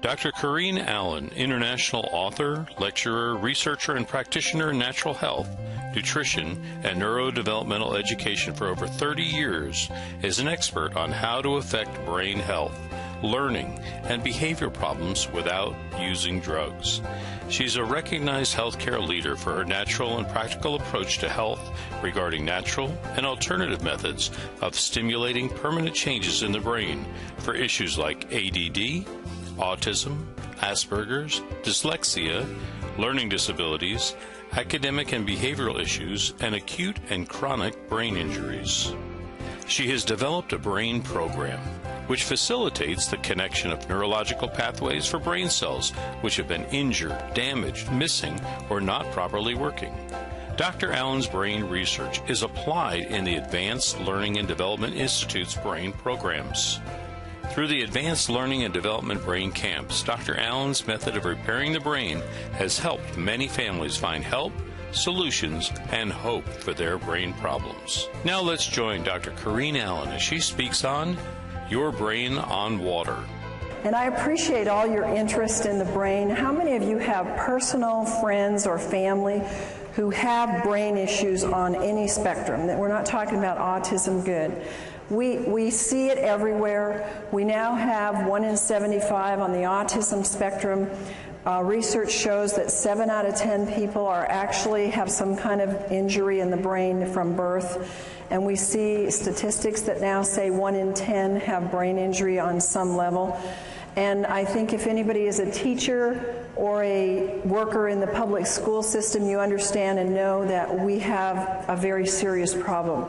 Dr. Corinne Allen, international author, lecturer, researcher, and practitioner in natural health, nutrition, and neurodevelopmental education for over 30 years, is an expert on how to affect brain health, learning, and behavior problems without using drugs. She's a recognized healthcare leader for her natural and practical approach to health regarding natural and alternative methods of stimulating permanent changes in the brain for issues like ADD, autism, Asperger's, dyslexia, learning disabilities, academic and behavioral issues, and acute and chronic brain injuries. She has developed a brain program which facilitates the connection of neurological pathways for brain cells which have been injured, damaged, missing, or not properly working. Dr. Allen's brain research is applied in the Advanced Learning and Development Institute's brain programs. Through the Advanced Learning and Development Brain Camps, Dr. Allen's method of repairing the brain has helped many families find help, solutions, and hope for their brain problems. Now let's join Dr. Corinne Allen as she speaks on Your Brain on Water. And I appreciate all your interest in the brain. How many of you have personal friends or family who have brain issues on any spectrum? That we're not talking about autism, good. We see it everywhere. We now have 1 in 75 on the autism spectrum. Research shows that 7 out of 10 people actually have some kind of injury in the brain from birth. And we see statistics that now say 1 in 10 have brain injury on some level. And I think if anybody is a teacher or a worker in the public school system, you understand and know that we have a very serious problem.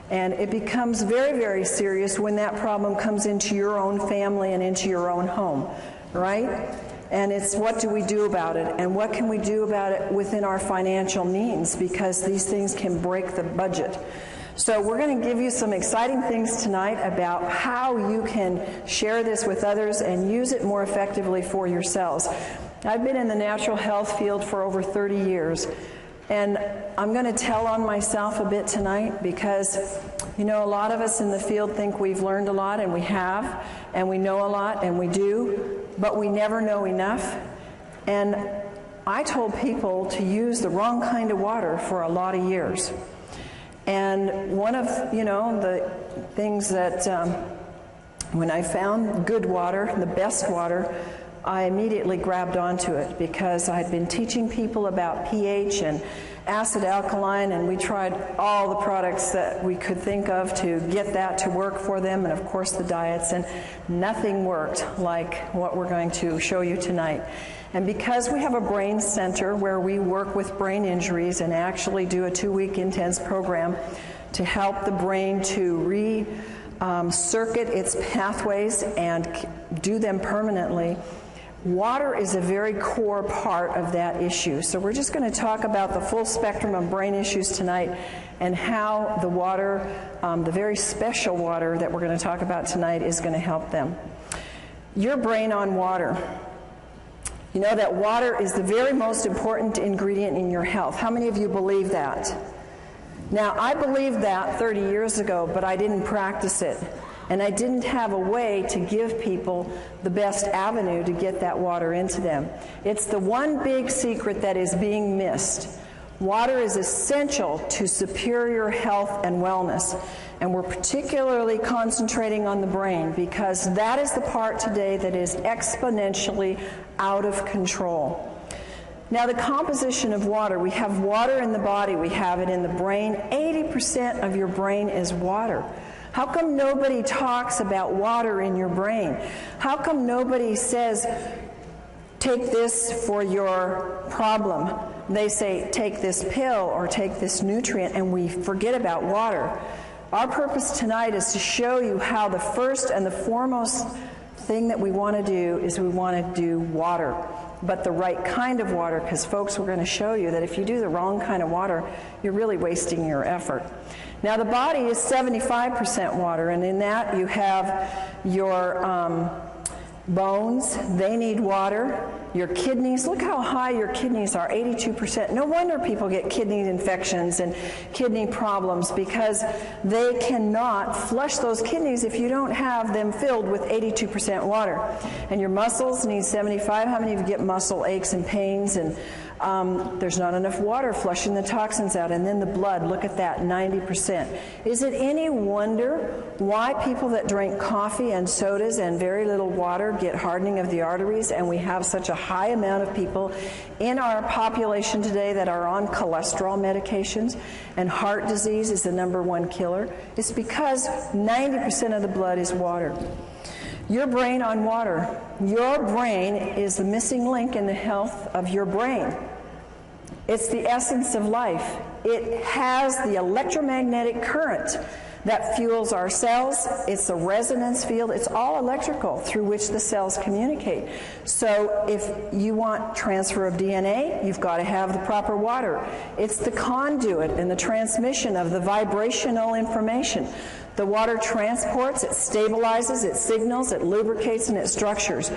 And it becomes very, very serious when that problem comes into your own family and into your own home, right? And it's what do we do about it? And what can we do about it within our financial means? Because these things can break the budget. So we're going to give you some exciting things tonight about how you can share this with others and use it more effectively for yourselves. I've been in the natural health field for over 30 years. And I'm going to tell on myself a bit tonight because, you know, a lot of us in the field think we've learned a lot, and we have, and we know a lot, and we do, but we never know enough. And I told people to use the wrong kind of water for a lot of years. And one of, you know, the things that when I found good water, the best water, I immediately grabbed onto it because I'd been teaching people about pH and acid alkaline, and we tried all the products that we could think of to get that to work for them, and of course the diets, and nothing worked like what we're going to show you tonight. And because we have a brain center where we work with brain injuries and actually do a 2-week intense program to help the brain to circuit its pathways and do them permanently, water is a very core part of that issue. So we're just going to talk about the full spectrum of brain issues tonight and how the water, the very special water that we're going to talk about tonight, is going to help them. Your brain on water. You know that water is the very most important ingredient in your health. How many of you believe that? Now, I believed that 30 years ago, but I didn't practice it. And I didn't have a way to give people the best avenue to get that water into them. It's the one big secret that is being missed. Water is essential to superior health and wellness. And we're particularly concentrating on the brain because that is the part today that is exponentially out of control. Now, the composition of water. We have water in the body. We have it in the brain. 80% of your brain is water. How come nobody talks about water in your brain? How come nobody says, take this for your problem? They say, take this pill or take this nutrient, and we forget about water. Our purpose tonight is to show you how the first and the foremost thing that we want to do is we want to do water, but the right kind of water, because folks, we're going to show you that if you do the wrong kind of water, you're really wasting your effort. Now, the body is 75% water, and in that you have your bones, they need water. Your kidneys, look how high your kidneys are, 82%. No wonder people get kidney infections and kidney problems, because they cannot flush those kidneys if you don't have them filled with 82% water. And your muscles need 75. How many of you get muscle aches and pains? And there's not enough water flushing the toxins out. And then the blood, look at that, 90%. Is it any wonder why people that drink coffee and sodas and very little water get hardening of the arteries, and we have such a high amount of people in our population today that are on cholesterol medications, and heart disease is the #1 killer? It's because 90% of the blood is water. Your brain on water. Your brain is the missing link in the health of your brain. It's the essence of life. It has the electromagnetic current that fuels our cells. It's the resonance field. It's all electrical through which the cells communicate. So if you want transfer of DNA, you've got to have the proper water. It's the conduit and the transmission of the vibrational information. The water transports, it stabilizes, it signals, it lubricates, and it structures.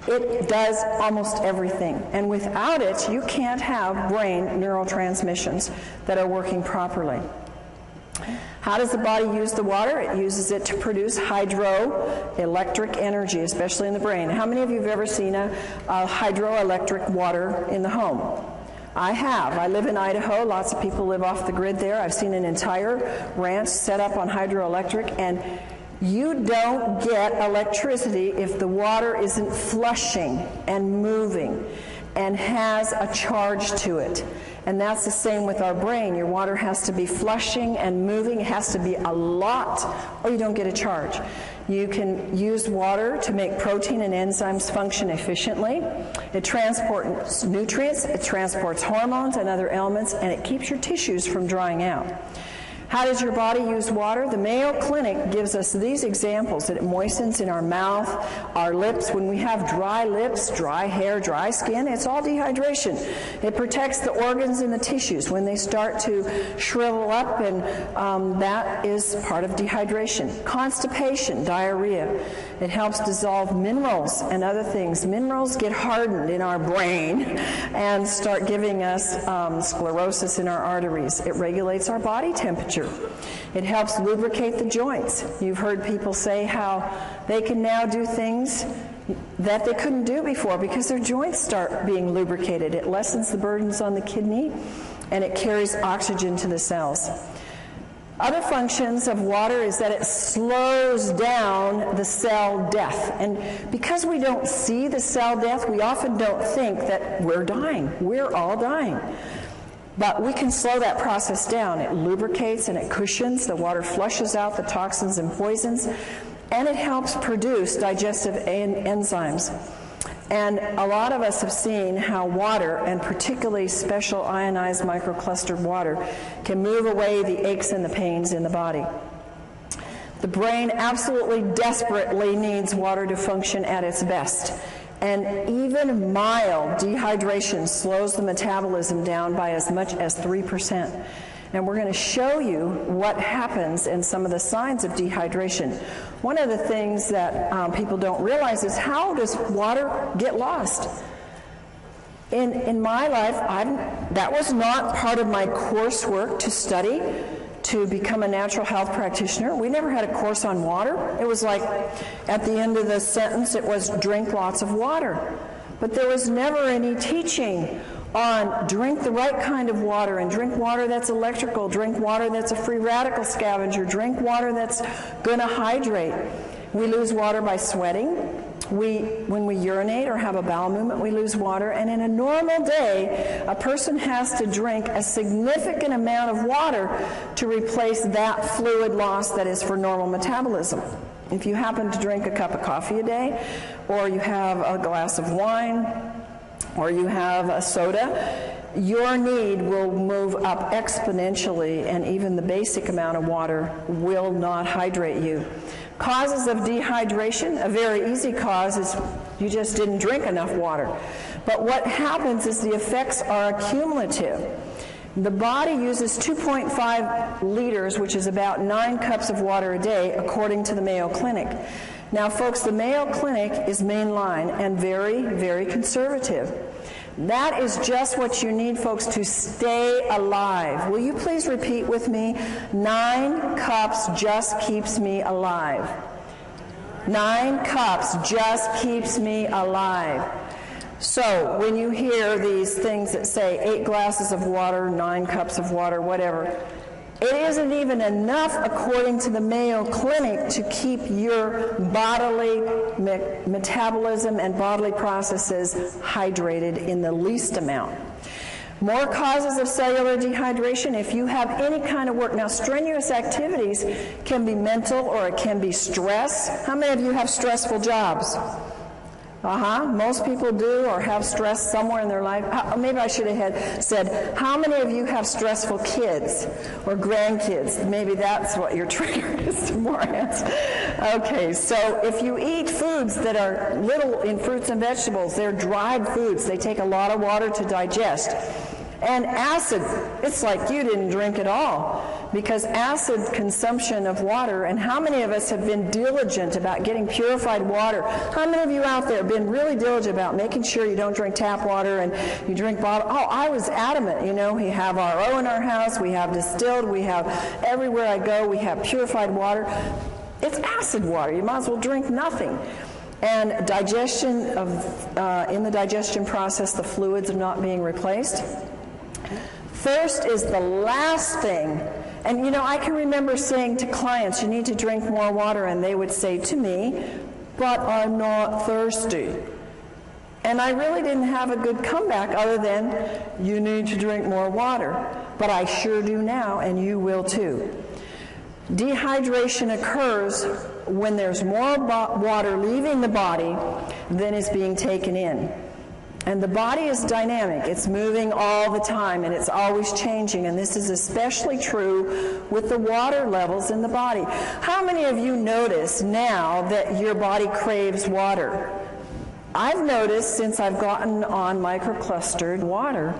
It does almost everything. And without it, you can't have brain neurotransmissions that are working properly. How does the body use the water? It uses it to produce hydroelectric energy, especially in the brain. How many of you have ever seen a hydroelectric water in the home? I have. I live in Idaho. Lots of people live off the grid there. I've seen an entire ranch set up on hydroelectric, and you don't get electricity if the water isn't flushing and moving and has a charge to it. And that's the same with our brain. Your water has to be flushing and moving. It has to be a lot, or you don't get a charge. You can use water to make protein and enzymes function efficiently. It transports nutrients, it transports hormones and other elements, and it keeps your tissues from drying out. How does your body use water? The Mayo Clinic gives us these examples. It moistens in our mouth, our lips. When we have dry lips, dry hair, dry skin, it's all dehydration. It protects the organs and the tissues when they start to shrivel up, and that is part of dehydration. Constipation, diarrhea. It helps dissolve minerals and other things. Minerals get hardened in our brain and start giving us sclerosis in our arteries. It regulates our body temperature. It helps lubricate the joints. You've heard people say how they can now do things that they couldn't do before because their joints start being lubricated. It lessens the burdens on the kidney, and it carries oxygen to the cells. Other functions of water is that it slows down the cell death. And because we don't see the cell death, we often don't think that we're dying. We're all dying. But we can slow that process down. It lubricates and it cushions. The water flushes out the toxins and poisons, and it helps produce digestive enzymes. And a lot of us have seen how water, and particularly special ionized microclustered water, can move away the aches and the pains in the body. The brain absolutely desperately needs water to function at its best. And even mild dehydration slows the metabolism down by as much as 3%. And we're going to show you what happens and some of the signs of dehydration. One of the things that people don't realize is, how does water get lost? In my life, that was not part of my coursework to study to become a natural health practitioner. We never had a course on water. It was like, at the end of the sentence, it was drink lots of water. But there was never any teaching on drink the right kind of water, and drink water that's electrical, drink water that's a free radical scavenger, drink water that's going to hydrate. We lose water by sweating. When we urinate or have a bowel movement, we lose water. And in a normal day, a person has to drink a significant amount of water to replace that fluid loss that is for normal metabolism. If you happen to drink a cup of coffee a day, or you have a glass of wine, or you have a soda, your need will move up exponentially, and even the basic amount of water will not hydrate you. Causes of dehydration, a very easy cause is you just didn't drink enough water. But what happens is the effects are cumulative. The body uses 2.5 liters, which is about 9 cups of water a day, according to the Mayo Clinic. Now, folks, the Mayo Clinic is mainline and very, very conservative. That is just what you need, folks, to stay alive. Will you please repeat with me? 9 cups just keeps me alive. 9 cups just keeps me alive. So when you hear these things that say 8 glasses of water, 9 cups of water, whatever, it isn't even enough, according to the Mayo Clinic, to keep your bodily metabolism and bodily processes hydrated in the least amount. More causes of cellular dehydration. If you have any kind of work, now strenuous activities can be mental or it can be stress. How many of you have stressful jobs? Most people do or have stress somewhere in their life. Maybe I should have said, how many of you have stressful kids or grandkids? Maybe that's what your trigger is. More hands. Okay, so if you eat foods that are little in fruits and vegetables, they're dried foods. They take a lot of water to digest. And acid, it's like you didn't drink at all, because acid consumption of water, and how many of us have been diligent about getting purified water? How many of you out there have been really diligent about making sure you don't drink tap water and you drink bottled? Oh, I was adamant, you know, we have RO in our house, we have distilled, we have everywhere I go, we have purified water. It's acid water, you might as well drink nothing. And digestion of, in the digestion process, the fluids are not being replaced. Thirst is the last thing. And you know, I can remember saying to clients, you need to drink more water, and they would say to me, but I'm not thirsty. And I really didn't have a good comeback other than, you need to drink more water. But I sure do now, and you will too. Dehydration occurs when there's more water leaving the body than is being taken in. And the body is dynamic. It's moving all the time, and it's always changing. And this is especially true with the water levels in the body. How many of you notice now that your body craves water? I've noticed since I've gotten on microclustered water,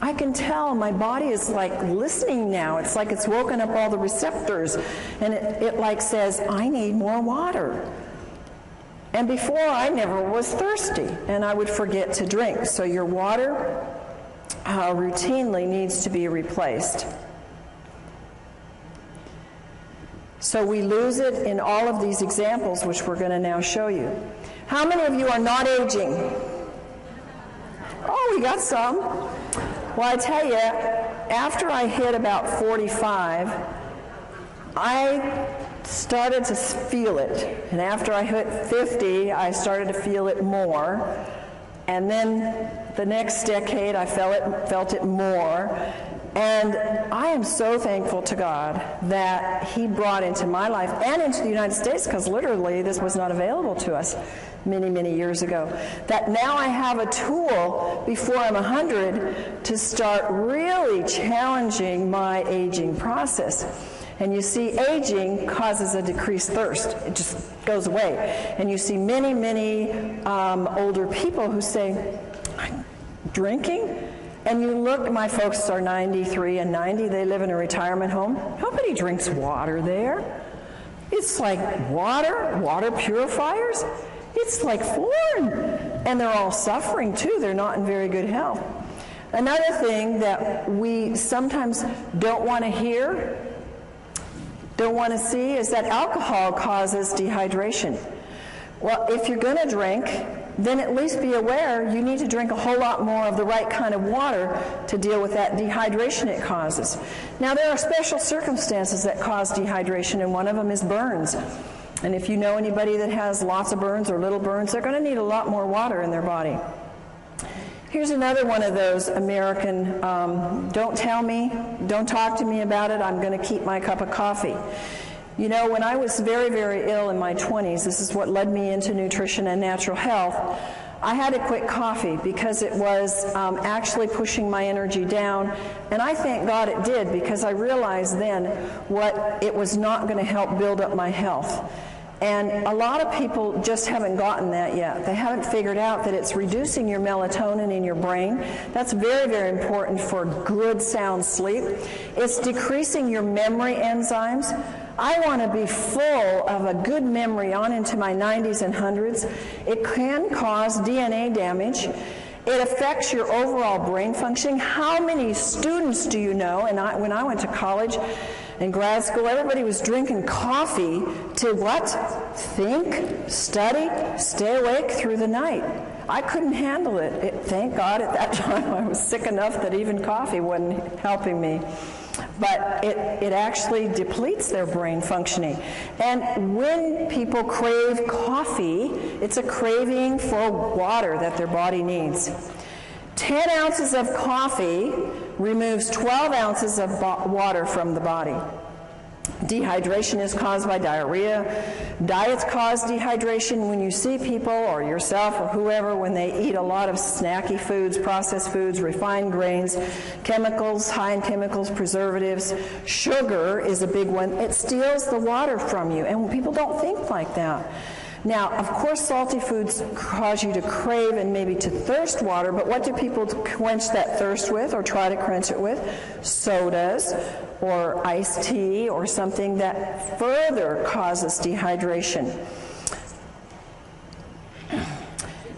I can tell my body is like listening now. It's like it's woken up all the receptors, and it like says, I need more water. And before, I never was thirsty, and I would forget to drink. So your water routinely needs to be replaced. So we lose it in all of these examples, which we're going to now show you. How many of you are not aging? Oh, we got some. Well, I tell you, after I hit about 45, I started to feel it. And after I hit 50, I started to feel it more. And then the next decade, I felt it more. And I am so thankful to God that He brought into my life and into the United States, because literally this was not available to us many, many years ago, that now I have a tool before I'm 100 to start really challenging my aging process. And you see, aging causes a decreased thirst. It just goes away. And you see many, many older people who say, I'm drinking? And you look, my folks are 93 and 90. They live in a retirement home. Nobody drinks water there. It's like water purifiers. It's like foreign. And they're all suffering, too. They're not in very good health. Another thing that we sometimes don't want to hear, don't want to see, is that alcohol causes dehydration. Well, if you're going to drink, then at least be aware you need to drink a whole lot more of the right kind of water to deal with that dehydration it causes. Now, there are special circumstances that cause dehydration, and one of them is burns. And if you know anybody that has lots of burns or little burns, they're going to need a lot more water in their body. Here's another one of those American, don't tell me, don't talk to me about it, I'm going to keep my cup of coffee. You know, when I was very, very ill in my 20s, this is what led me into nutrition and natural health, I had to quit coffee because it was actually pushing my energy down. And I thank God it did, because I realized then what it was not going to help build up my health. And a lot of people just haven't gotten that yet. They haven't figured out that it's reducing your melatonin in your brain. That's very, very important for good, sound sleep. It's decreasing your memory enzymes. I want to be full of a good memory on into my 90s and 100s. It can cause DNA damage. It affects your overall brain functioning. How many students do you know? And when I went to college and grad school, everybody was drinking coffee to what? Think, study, stay awake through the night. I couldn't handle it. Thank God at that time I was sick enough that even coffee wasn't helping me. But it actually depletes their brain functioning. And when people crave coffee, it's a craving for water that their body needs. 10 ounces of coffee removes 12 ounces of water from the body. Dehydration is caused by diarrhea. Diets cause dehydration. When you see people or yourself or whoever, when they eat a lot of snacky foods, processed foods, refined grains, chemicals, high in chemicals, preservatives, sugar is a big one. It steals the water from you, and people don't think like that. Now, of course, salty foods cause you to crave and maybe to thirst water, but what do people quench that thirst with or try to quench it with? Sodas or iced tea or something that further causes dehydration.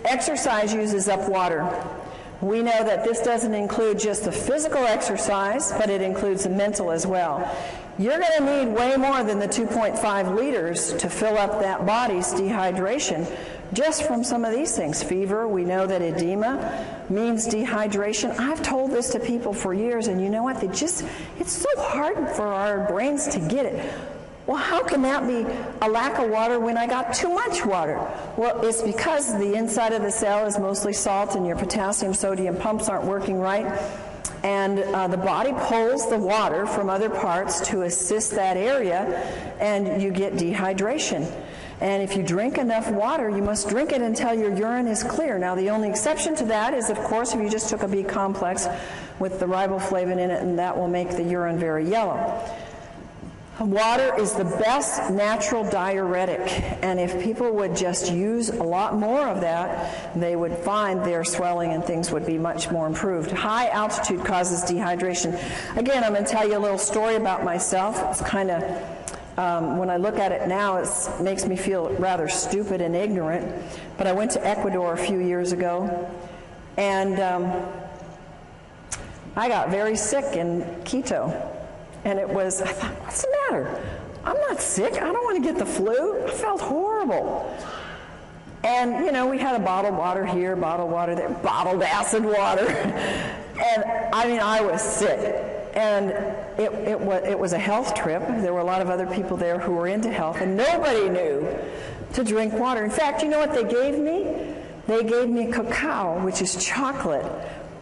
Exercise uses up water. We know that this doesn't include just the physical exercise, but it includes the mental as well. You're going to need way more than the 2.5 liters to fill up that body's dehydration just from some of these things. Fever, we know that edema means dehydration. I've told this to people for years, and you know what? It's so hard for our brains to get it. Well, how can that be a lack of water when I got too much water? Well, it's because the inside of the cell is mostly salt and your potassium sodium pumps aren't working right. And the body pulls the water from other parts to assist that area, and you get dehydration. And if you drink enough water, you must drink it until your urine is clear. Now, the only exception to that is, of course, if you just took a B complex with the riboflavin in it, and that will make the urine very yellow. Water is the best natural diuretic, and if people would just use a lot more of that, they would find their swelling and things would be much more improved. High altitude causes dehydration. Again, I'm going to tell you a little story about myself. It's kind of, when I look at it now, it makes me feel rather stupid and ignorant, but I went to Ecuador a few years ago, and I got very sick in Quito. And I thought, what's the matter? I'm not sick. I don't want to get the flu. I felt horrible. And, we had a bottled water here, bottled water there, bottled acid water. And, I was sick. And it was a health trip. There were a lot of other people there who were into health, and nobody knew to drink water. In fact, you know what they gave me? They gave me cacao, which is chocolate,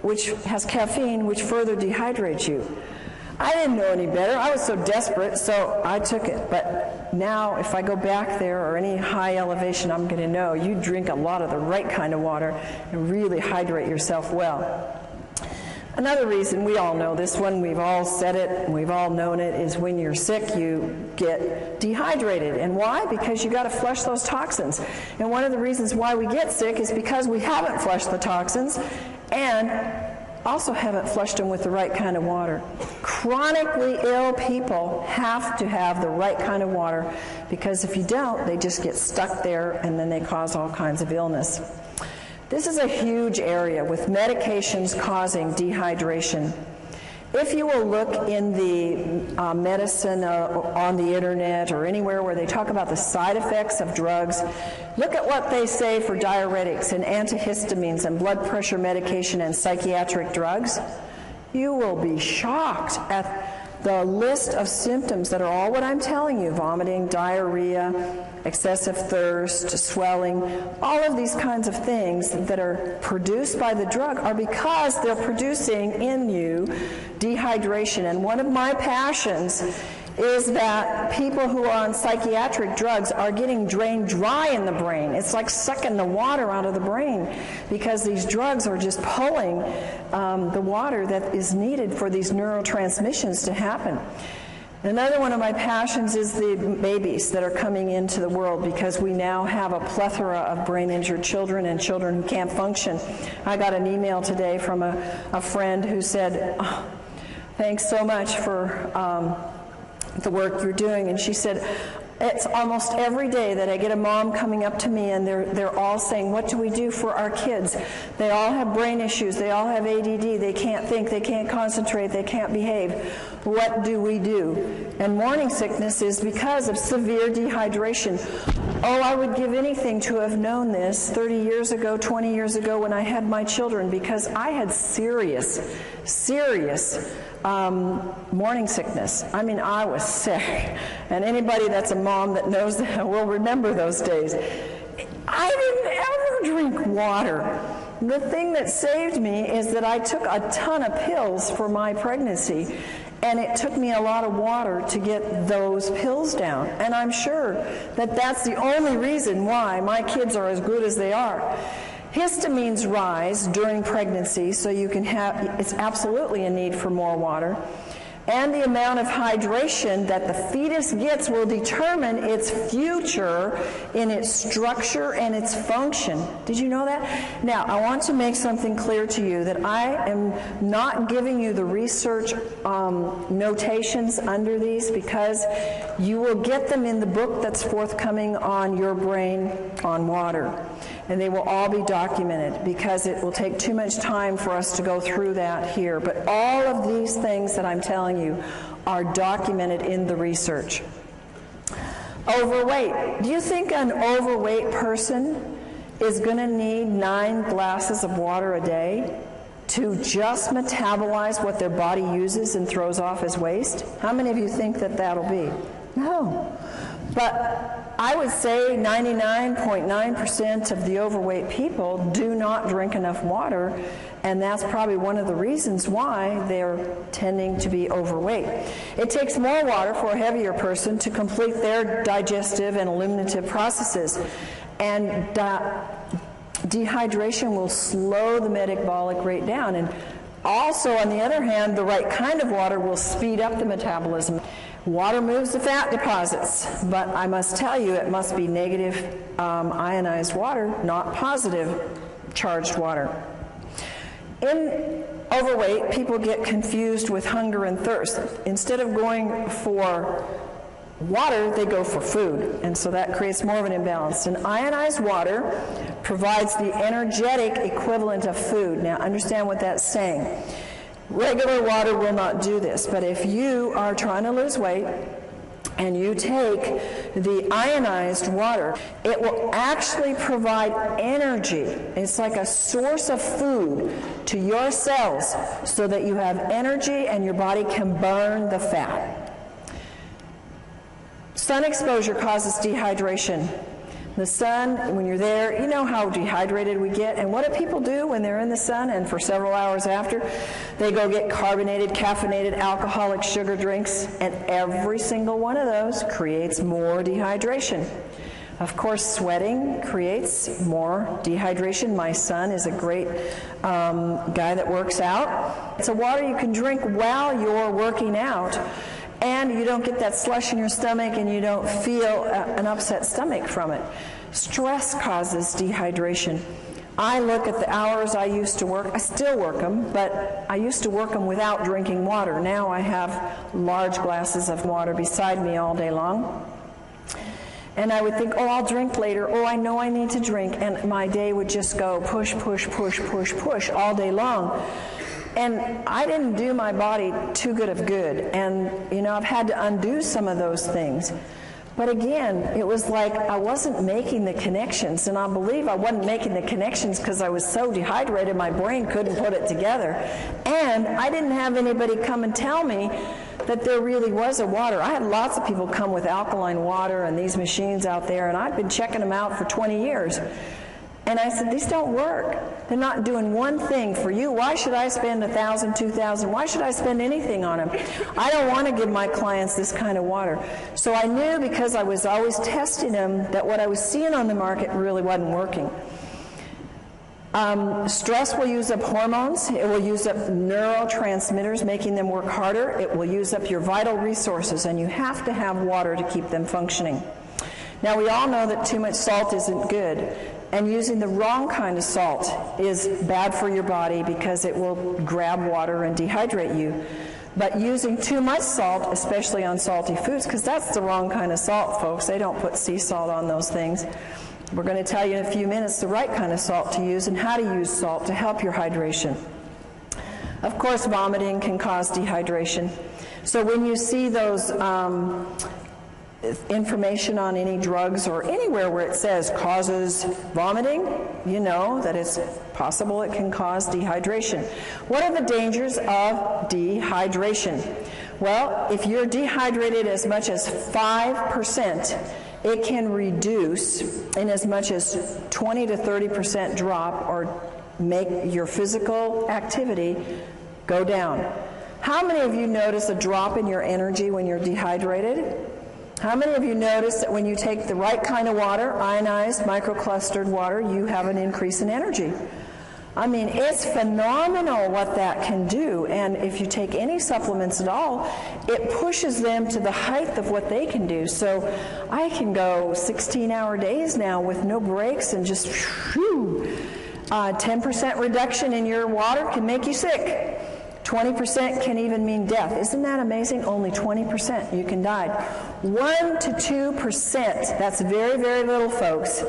which has caffeine, which further dehydrates you. I didn't know any better. I was so desperate, so I took it. But now, if I go back there or any high elevation, I'm going to know you drink a lot of the right kind of water and really hydrate yourself well. Another reason, we all know this one, we've all said it, we've all known it, is when you're sick, you get dehydrated. And why? Because you got to flush those toxins. And one of the reasons why we get sick is because we haven't flushed the toxins and also haven't flushed them with the right kind of water. Chronically ill people have to have the right kind of water, because if you don't, they just get stuck there and then they cause all kinds of illness. This is a huge area with medications causing dehydration. If you will look in the medicine on the internet or anywhere where they talk about the side effects of drugs, look at what they say for diuretics and antihistamines and blood pressure medication and psychiatric drugs. You will be shocked at the list of symptoms that are all what I'm telling you: vomiting, diarrhea, excessive thirst, swelling. All of these kinds of things that are produced by the drug are because they're producing in you dehydration. And one of my passions is that people who are on psychiatric drugs are getting drained dry in the brain. It's like sucking the water out of the brain, because these drugs are just pulling the water that is needed for these neurotransmissions to happen. Another one of my passions is the babies that are coming into the world, because we now have a plethora of brain-injured children and children who can't function. I got an email today from a friend who said, "Oh, thanks so much for the work you're doing. And she said, it's almost every day that I get a mom coming up to me and they're all saying, what do we do for our kids? They all have brain issues. They all have ADD. They can't think. They can't concentrate. They can't behave. What do we do? And morning sickness is because of severe dehydration. Oh, I would give anything to have known this 30 years ago, 20 years ago when I had my children, because I had serious morning sickness. I mean, I was sick. And anybody that's a mom that knows that will remember those days. I didn't ever drink water. The thing that saved me is that I took a ton of pills for my pregnancy, and it took me a lot of water to get those pills down. And I'm sure that that's the only reason why my kids are as good as they are. Histamines rise during pregnancy, so you can have, it's absolutely a need for more water. And the amount of hydration that the fetus gets will determine its future in its structure and its function. Did you know that? Now, I want to make something clear to you that I am not giving you the research notations under these, because you will get them in the book that's forthcoming on Your Brain on Water. And they will all be documented, because it will take too much time for us to go through that here. But all of these things that I'm telling you are documented in the research. Overweight. Do you think an overweight person is going to need 9 glasses of water a day to just metabolize what their body uses and throws off as waste? How many of you think that that'll be? No. But I would say 99.9% of the overweight people do not drink enough water, and that's probably one of the reasons why they're tending to be overweight. It takes more water for a heavier person to complete their digestive and eliminative processes, and dehydration will slow the metabolic rate down. And also, on the other hand, the right kind of water will speed up the metabolism. Water moves the fat deposits, but I must tell you, it must be negative ionized water, not positive charged water. In overweight, people get confused with hunger and thirst. Instead of going for water, they go for food, and so that creates more of an imbalance. And ionized water provides the energetic equivalent of food. Now, understand what that's saying. Regular water will not do this, but if you are trying to lose weight and you take the ionized water, it will actually provide energy. It's like a source of food to your cells so that you have energy and your body can burn the fat. Sun exposure causes dehydration. The sun, when you're there, you know how dehydrated we get. And what do people do when they're in the sun and for several hours after? They go get carbonated, caffeinated, alcoholic sugar drinks, and every single one of those creates more dehydration. Of course, sweating creates more dehydration. My son is a great guy that works out. It's a water you can drink while you're working out, and you don't get that slush in your stomach, and you don't feel an upset stomach from it. Stress causes dehydration. I look at the hours I used to work. I still work them, but I used to work them without drinking water. Now I have large glasses of water beside me all day long. And I would think, oh, I'll drink later. Oh, I know I need to drink. And my day would just go push, push, push, push, push all day long. And I didn't do my body too good of good. And, you know, I've had to undo some of those things. But again, it was like I wasn't making the connections. And I believe I wasn't making the connections because I was so dehydrated my brain couldn't put it together. And I didn't have anybody come and tell me that there really was a water. I had lots of people come with alkaline water and these machines out there, and I've been checking them out for 20 years. And I said, these don't work. They're not doing one thing for you. Why should I spend $1,000, $2,000? Why should I spend anything on them? I don't want to give my clients this kind of water. So I knew, because I was always testing them, that what I was seeing on the market really wasn't working. Stress will use up hormones. It will use up neurotransmitters, making them work harder. It will use up your vital resources, and you have to have water to keep them functioning. Now, we all know that too much salt isn't good, and using the wrong kind of salt is bad for your body because it will grab water and dehydrate you. But using too much salt, especially on salty foods, because that's the wrong kind of salt, folks. They don't put sea salt on those things. We're going to tell you in a few minutes the right kind of salt to use and how to use salt to help your hydration. Of course, vomiting can cause dehydration. So when you see those information on any drugs or anywhere where it says causes vomiting, you know that it's possible it can cause dehydration. What are the dangers of dehydration? Well, if you're dehydrated as much as 5%, it can reduce in as much as 20 to 30% drop or make your physical activity go down. How many of you notice a drop in your energy when you're dehydrated? How many of you notice that when you take the right kind of water, ionized, microclustered water, you have an increase in energy? I mean, it's phenomenal what that can do, and if you take any supplements at all, it pushes them to the height of what they can do. So I can go 16-hour days now with no breaks and just, 10% reduction in your water can make you sick. 20% can even mean death. Isn't that amazing? Only 20% you can die. 1 to 2%, that's very, very little, folks,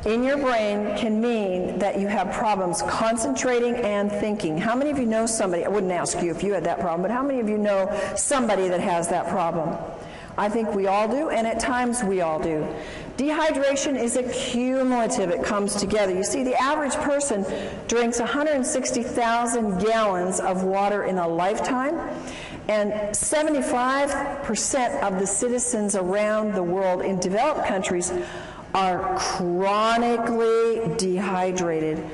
in your brain can mean that you have problems concentrating and thinking. How many of you know somebody, I wouldn't ask you if you had that problem, but how many of you know somebody that has that problem? I think we all do, and at times we all do. Dehydration is a cumulative. It comes together. You see, the average person drinks 160,000 gallons of water in a lifetime, and 75% of the citizens around the world in developed countries are chronically dehydrated.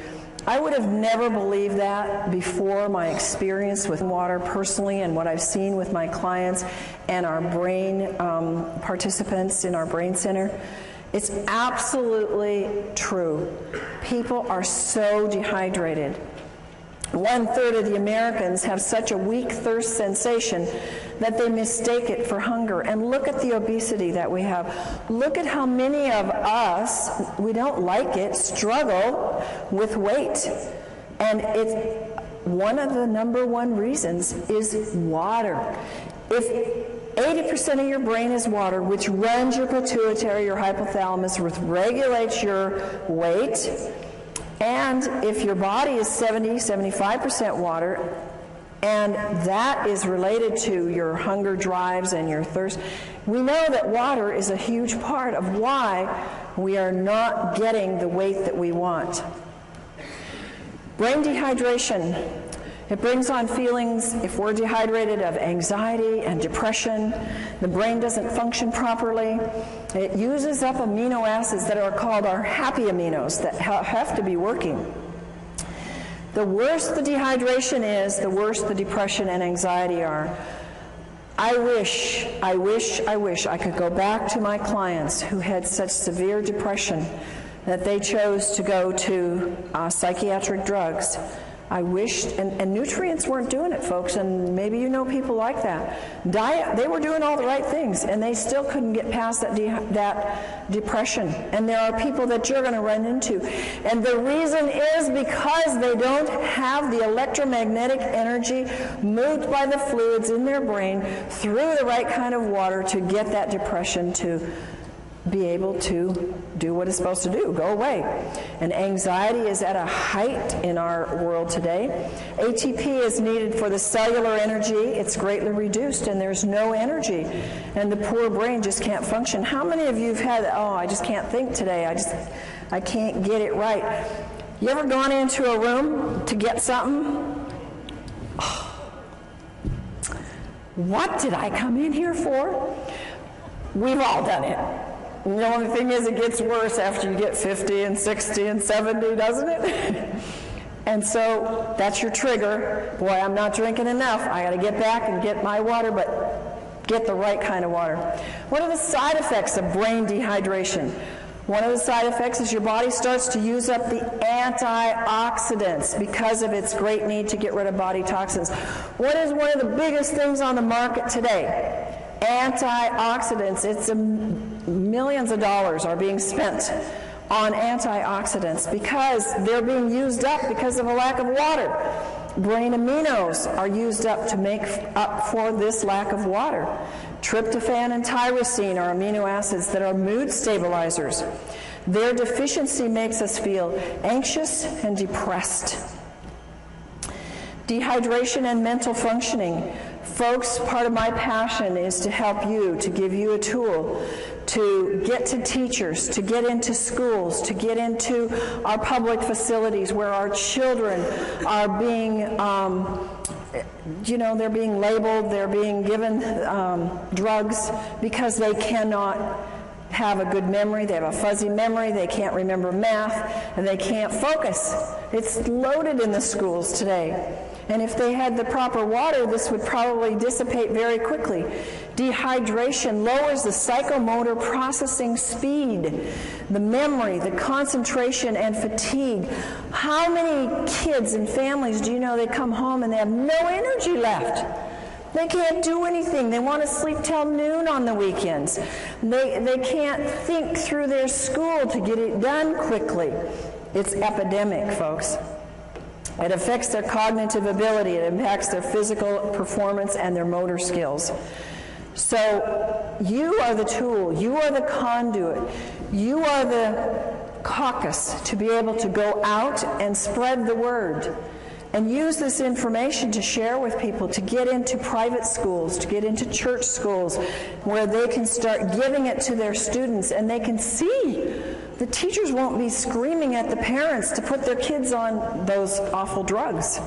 I would have never believed that before my experience with water personally and what I've seen with my clients and our brain participants in our brain center. It's absolutely true. People are so dehydrated. 1/3 of the Americans have such a weak thirst sensation that they mistake it for hunger. And look at the obesity that we have. Look at how many of us, we don't like it, struggle with weight. And it's one of the number one reasons is water. If 80% of your brain is water, which runs your pituitary, your hypothalamus, which regulates your weight, and if your body is 70-75% water, and that is related to your hunger drives and your thirst, we know that water is a huge part of why we are not getting the weight that we want. Brain dehydration. It brings on feelings, if we're dehydrated, of anxiety and depression. The brain doesn't function properly. It uses up amino acids that are called our happy aminos that have to be working. The worse the dehydration is, the worse the depression and anxiety are. I wish I could go back to my clients who had such severe depression that they chose to go to psychiatric drugs. I wished, and nutrients weren't doing it, folks, and maybe you know people like that. Diet, they were doing all the right things, and they still couldn't get past that depression. And there are people that you're going to run into. And the reason is because they don't have the electromagnetic energy moved by the fluids in their brain through the right kind of water to get that depression to be able to do what it's supposed to do, go away. And anxiety is at a height in our world today. ATP is needed for the cellular energy. It's greatly reduced, and there's no energy. And the poor brain just can't function. How many of you have had, I just can't think today. I can't get it right. You ever gone into a room to get something? What did I come in here for? We've all done it. The only thing is it gets worse after you get 50 and 60 and 70, doesn't it? And so that's your trigger. Boy, I'm not drinking enough. I got to get back and get my water, but get the right kind of water. What are the side effects of brain dehydration? One of the side effects is your body starts to use up the antioxidants because of its great need to get rid of body toxins. What is one of the biggest things on the market today? Antioxidants. It's millions of dollars are being spent on antioxidants because they're being used up because of a lack of water. Brain aminos are used up to make up for this lack of water. Tryptophan and tyrosine are amino acids that are mood stabilizers. Their deficiency makes us feel anxious and depressed. Dehydration and mental functioning. Folks, part of my passion is to help you, to give you a tool to get to teachers, to get into schools, to get into our public facilities where our children are being, they're being labeled, they're being given drugs because they cannot have a good memory, they have a fuzzy memory, they can't remember math, and they can't focus. It's loaded in the schools today. And if they had the proper water, this would probably dissipate very quickly. Dehydration lowers the psychomotor processing speed, the memory, the concentration, and fatigue. How many kids and families do you know they come home and they have no energy left? They can't do anything. They want to sleep till noon on the weekends. They can't think through their school to get it done quickly. It's epidemic, folks. It affects their cognitive ability. It impacts their physical performance and their motor skills. So you are the tool. You are the conduit. You are the caucus to be able to go out and spread the word and use this information to share with people, to get into private schools, to get into church schools where they can start giving it to their students and they can see. The teachers won't be screaming at the parents to put their kids on those awful drugs.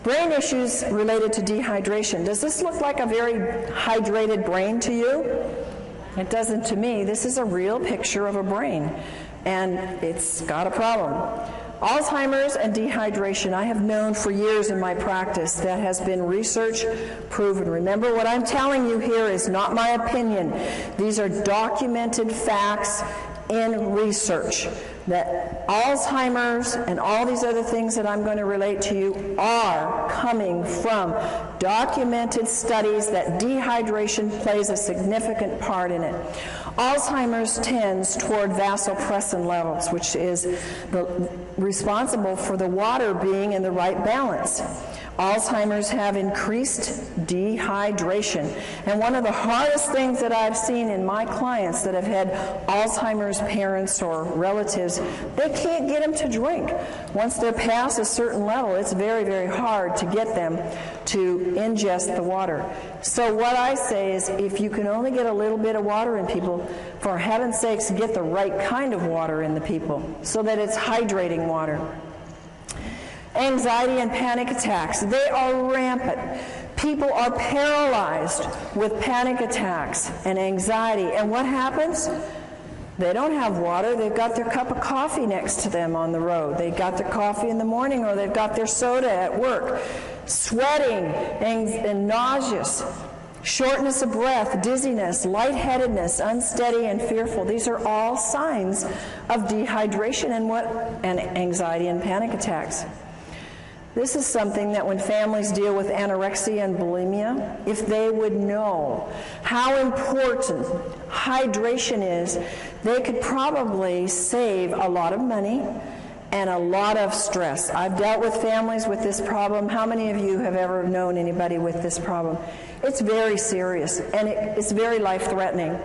Brain issues related to dehydration. Does this look like a very hydrated brain to you? It doesn't to me. This is a real picture of a brain, and it's got a problem. Alzheimer's and dehydration, I have known for years in my practice. That has been research proven. Remember, what I'm telling you here is not my opinion. These are documented facts in research that Alzheimer's and all these other things that I'm going to relate to you are coming from documented studies that dehydration plays a significant part in it. Alzheimer's tends toward vasopressin levels, which is responsible for the water being in the right balance. Alzheimer's have increased dehydration. And one of the hardest things that I've seen in my clients that have had Alzheimer's parents or relatives, they can't get them to drink. Once they're past a certain level, it's very, very hard to get them to ingest the water. So what I say is, if you can only get a little bit of water in people, for heaven's sakes, get the right kind of water in the people so that it's hydrating water. Anxiety and panic attacks, they are rampant. People are paralyzed with panic attacks and anxiety. And what happens? They don't have water. They've got their cup of coffee next to them on the road. They've got their coffee in the morning, or they've got their soda at work. Sweating and nauseous, shortness of breath, dizziness, lightheadedness, unsteady and fearful. These are all signs of dehydration and anxiety and panic attacks. This is something that when families deal with anorexia and bulimia, if they would know how important hydration is, they could probably save a lot of money and a lot of stress. I've dealt with families with this problem. How many of you have ever known anybody with this problem? It's very serious, and it's very life-threatening.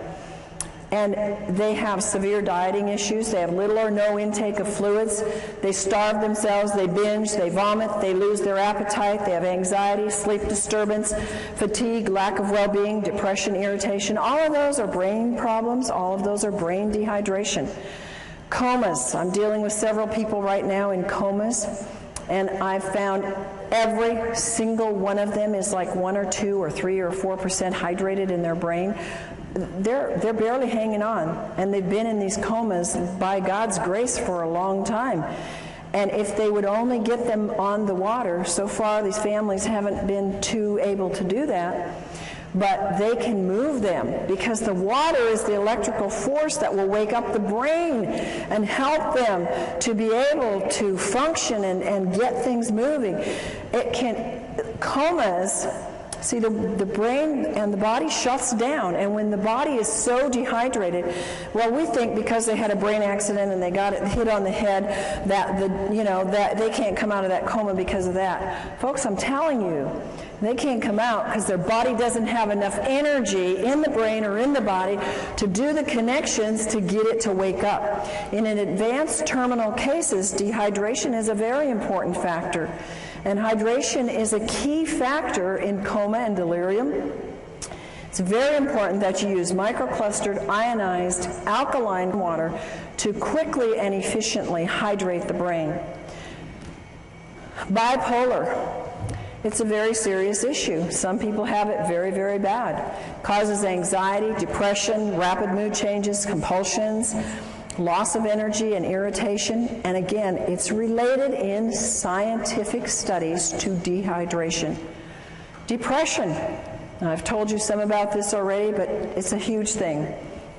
And they have severe dieting issues. They have little or no intake of fluids. They starve themselves. They binge. They vomit. They lose their appetite. They have anxiety, sleep disturbance, fatigue, lack of well-being, depression, irritation. All of those are brain problems. All of those are brain dehydration. Comas. I'm dealing with several people right now in comas, and I've found every single one of them is like 1 or 2 or 3 or 4% hydrated in their brain. They're barely hanging on, and they've been in these comas by God's grace for a long time. And if they would only get them on the water, so far these families haven't been too able to do that, but they can move them because the water is the electrical force that will wake up the brain and help them to be able to function and get things moving. Comas See, the brain and the body shuts down, and when the body is so dehydrated, well, we think because they had a brain accident and they got it hit on the head that that they can't come out of that coma because of that. Folks, I'm telling you, they can't come out because their body doesn't have enough energy in the brain or in the body to do the connections to get it to wake up. In an advanced terminal cases, dehydration is a very important factor. And hydration is a key factor in coma and delirium. It's very important that you use microclustered, ionized, alkaline water to quickly and efficiently hydrate the brain. Bipolar. It's a very serious issue. Some people have it very, very bad. Causes anxiety, depression, rapid mood changes, compulsions, loss of energy and irritation, and again, it's related in scientific studies to dehydration. Depression. Now, I've told you some about this already, but it's a huge thing.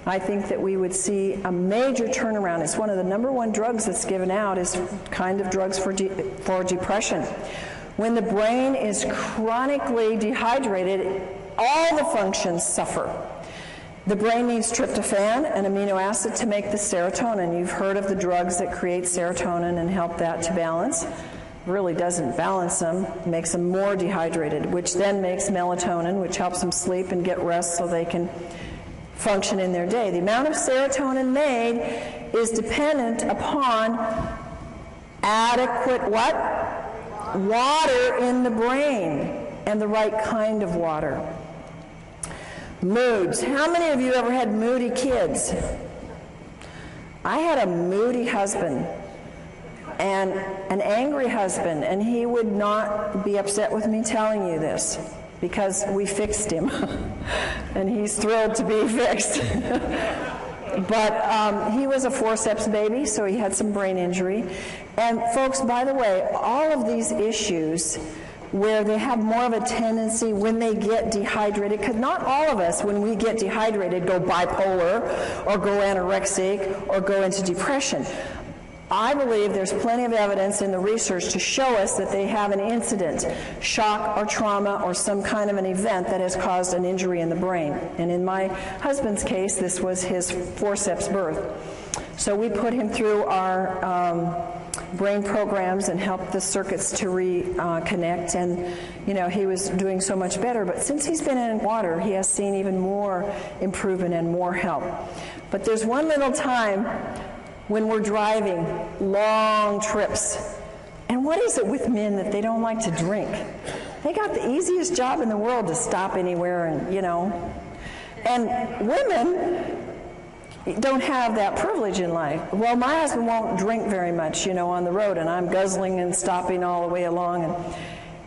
I think that we would see a major turnaround. It's one of the number one drugs that's given out is kind of drugs for depression. When the brain is chronically dehydrated, all the functions suffer. The brain needs tryptophan, an amino acid, to make the serotonin. You've heard of the drugs that create serotonin and help that to balance. Really doesn't balance them, makes them more dehydrated, which then makes melatonin, which helps them sleep and get rest so they can function in their day. The amount of serotonin made is dependent upon adequate what? Water in the brain, and the right kind of water. Moods. How many of you ever had moody kids? I had a moody husband and an angry husband, and he would not be upset with me telling you this because we fixed him and he's thrilled to be fixed. But he was a forceps baby, so he had some brain injury. And folks, by the way, all of these issues where they have more of a tendency when they get dehydrated, because not all of us, when we get dehydrated, go bipolar or go anorexic or go into depression. I believe there's plenty of evidence in the research to show us that they have an incident, shock or trauma or some kind of an event that has caused an injury in the brain. And in my husband's case, this was his forceps birth. So we put him through our brain programs and helped the circuits to reconnect, and he was doing so much better. But since he's been in water, he has seen even more improvement and more help. But there's one little time when we're driving long trips, and what is it with men that they don't like to drink? They got the easiest job in the world to stop anywhere, and women don't have that privilege in life. Well, my husband won't drink very much, on the road, and I'm guzzling and stopping all the way along, and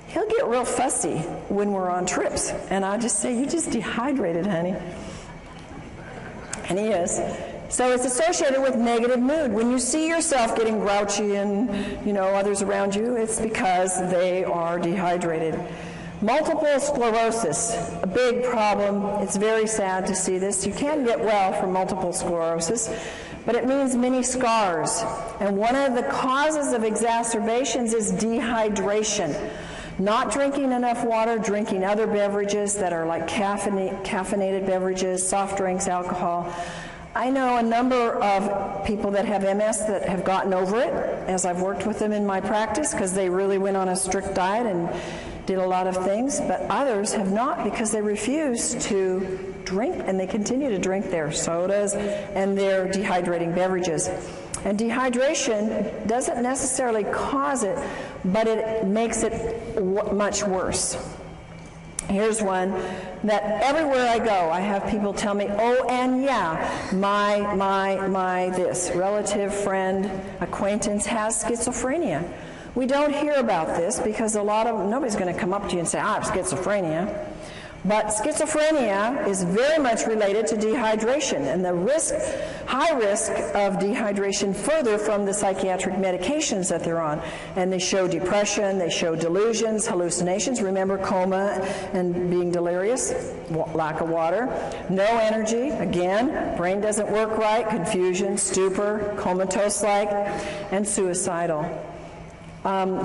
he'll get real fussy when we're on trips, and I just say, "You just dehydrated, honey." And he is. So it's associated with negative mood. When you see yourself getting grouchy and, others around you, it's because they are dehydrated. Multiple sclerosis, a big problem. It's very sad to see this. You can get well from multiple sclerosis, but it means many scars. And one of the causes of exacerbations is dehydration. Not drinking enough water, drinking other beverages that are like caffeinated beverages, soft drinks, alcohol. I know a number of people that have MS that have gotten over it as I've worked with them in my practice because they really went on a strict diet and did a lot of things, but others have not because they refuse to drink, and they continue to drink their sodas and their dehydrating beverages. And dehydration doesn't necessarily cause it, but it makes it much worse. Here's one that everywhere I go, I have people tell me, "Oh, and yeah, my this relative, friend, acquaintance has schizophrenia." We don't hear about this because nobody's going to come up to you and say, "I have schizophrenia." But schizophrenia is very much related to dehydration, and the high risk of dehydration further from the psychiatric medications that they're on. And they show depression, they show delusions, hallucinations. Remember coma and being delirious, lack of water, no energy, again, brain doesn't work right, confusion, stupor, comatose-like, and suicidal.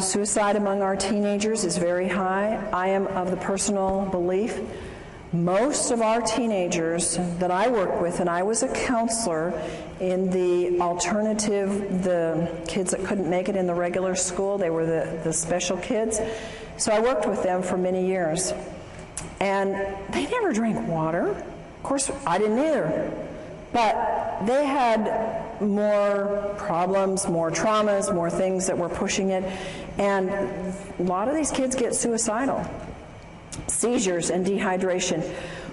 Suicide among our teenagers is very high. I am of the personal belief most of our teenagers that I work with, and I was a counselor in the alternative, the kids that couldn't make it in the regular school, they were the special kids. So I worked with them for many years. And they never drank water. Of course, I didn't either. But they had more problems, more traumas, more things that were pushing it. And a lot of these kids get suicidal. Seizures and dehydration.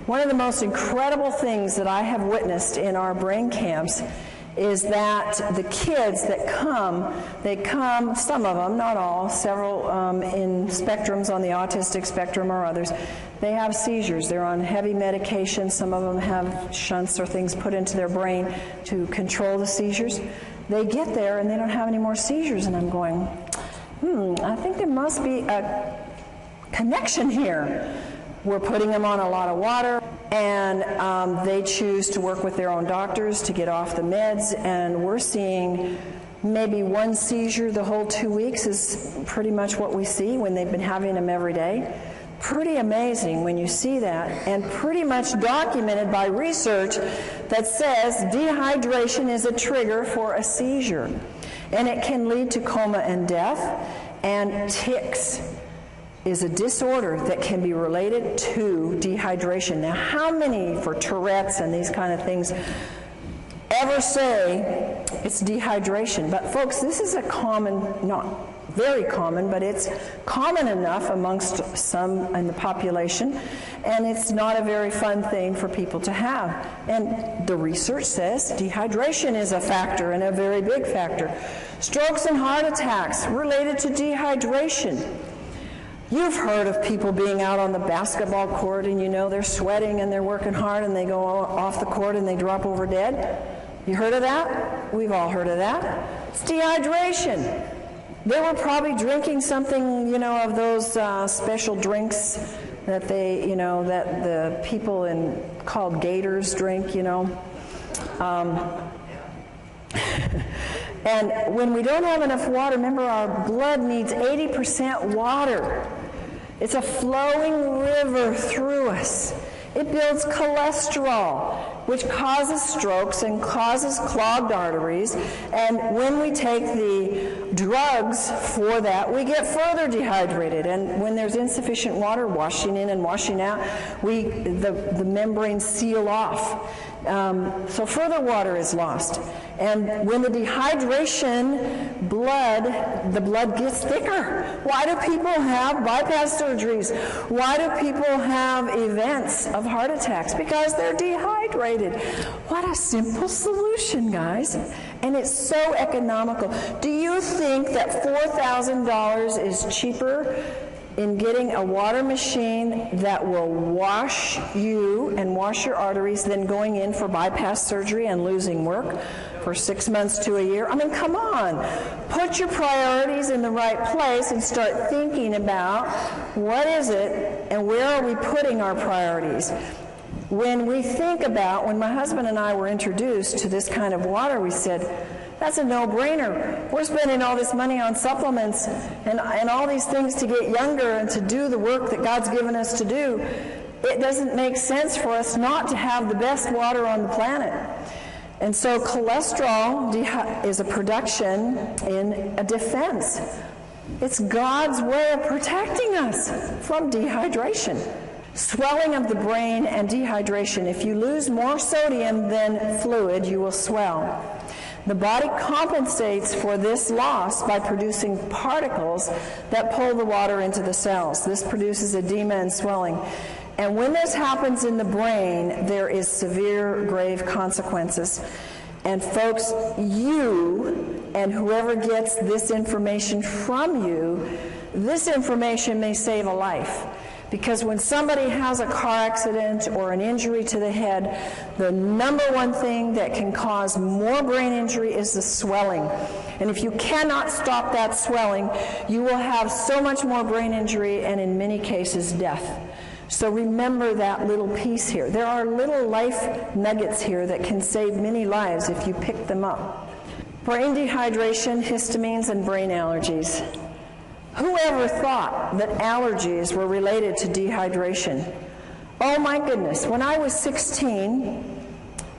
One of the most incredible things that I have witnessed in our brain camps is that the kids that come, they come, some of them, not all, several in spectrums on the autistic spectrum or others, they have seizures. They're on heavy medication. Some of them have shunts or things put into their brain to control the seizures. They get there and they don't have any more seizures, and I'm going, I think there must be a connection here. We're putting them on a lot of water, and they choose to work with their own doctors to get off the meds, and we're seeing maybe one seizure the whole 2 weeks is pretty much what we see when they've been having them every day. Pretty amazing when you see that, and pretty much documented by research that says dehydration is a trigger for a seizure, and it can lead to coma and death. And tics is a disorder that can be related to dehydration. Now, how many for Tourette's and these kind of things ever say it's dehydration? But folks, this is a common, not very common, but it's common enough amongst some in the population, and it's not a very fun thing for people to have. And the research says dehydration is a factor, and a very big factor. Strokes and heart attacks related to dehydration. You've heard of people being out on the basketball court and you know they're sweating and they're working hard and they go off the court and they drop over dead. You heard of that? We've all heard of that. It's dehydration. They were probably drinking something, of those special drinks that they, that the people called gators drink, And when we don't have enough water, remember our blood needs 80% water. It's a flowing river through us. It builds cholesterol, which causes strokes and causes clogged arteries. And when we take the drugs for that, we get further dehydrated. And when there's insufficient water washing in and washing out, the membranes seal off. So further water is lost. And when the dehydration, the blood gets thicker. Why do people have bypass surgeries? Why do people have events of heart attacks? Because they're dehydrated. What a simple solution, guys. And it's so economical. Do you think that $4,000 is cheaper in getting a water machine that will wash you and wash your arteries than going in for bypass surgery and losing work for 6 months to a year? I mean, come on. Put your priorities in the right place and start thinking about what is it and where are we putting our priorities. When we think about, when my husband and I were introduced to this kind of water, we said, that's a no-brainer. We're spending all this money on supplements and all these things to get younger and to do the work that God's given us to do. It doesn't make sense for us not to have the best water on the planet. And so cholesterol is a production in a defense. It's God's way of protecting us from dehydration. Swelling of the brain and dehydration. If you lose more sodium than fluid, you will swell. The body compensates for this loss by producing particles that pull the water into the cells. This produces edema and swelling. And when this happens in the brain, there is severe, grave consequences. And folks, you and whoever gets this information from you, this information may save a life. Because when somebody has a car accident or an injury to the head, the number one thing that can cause more brain injury is the swelling. And if you cannot stop that swelling, you will have so much more brain injury and in many cases death. So remember that little piece here. There are little life nuggets here that can save many lives if you pick them up. Brain dehydration, histamines, and brain allergies. Whoever thought that allergies were related to dehydration? Oh my goodness, when I was 16,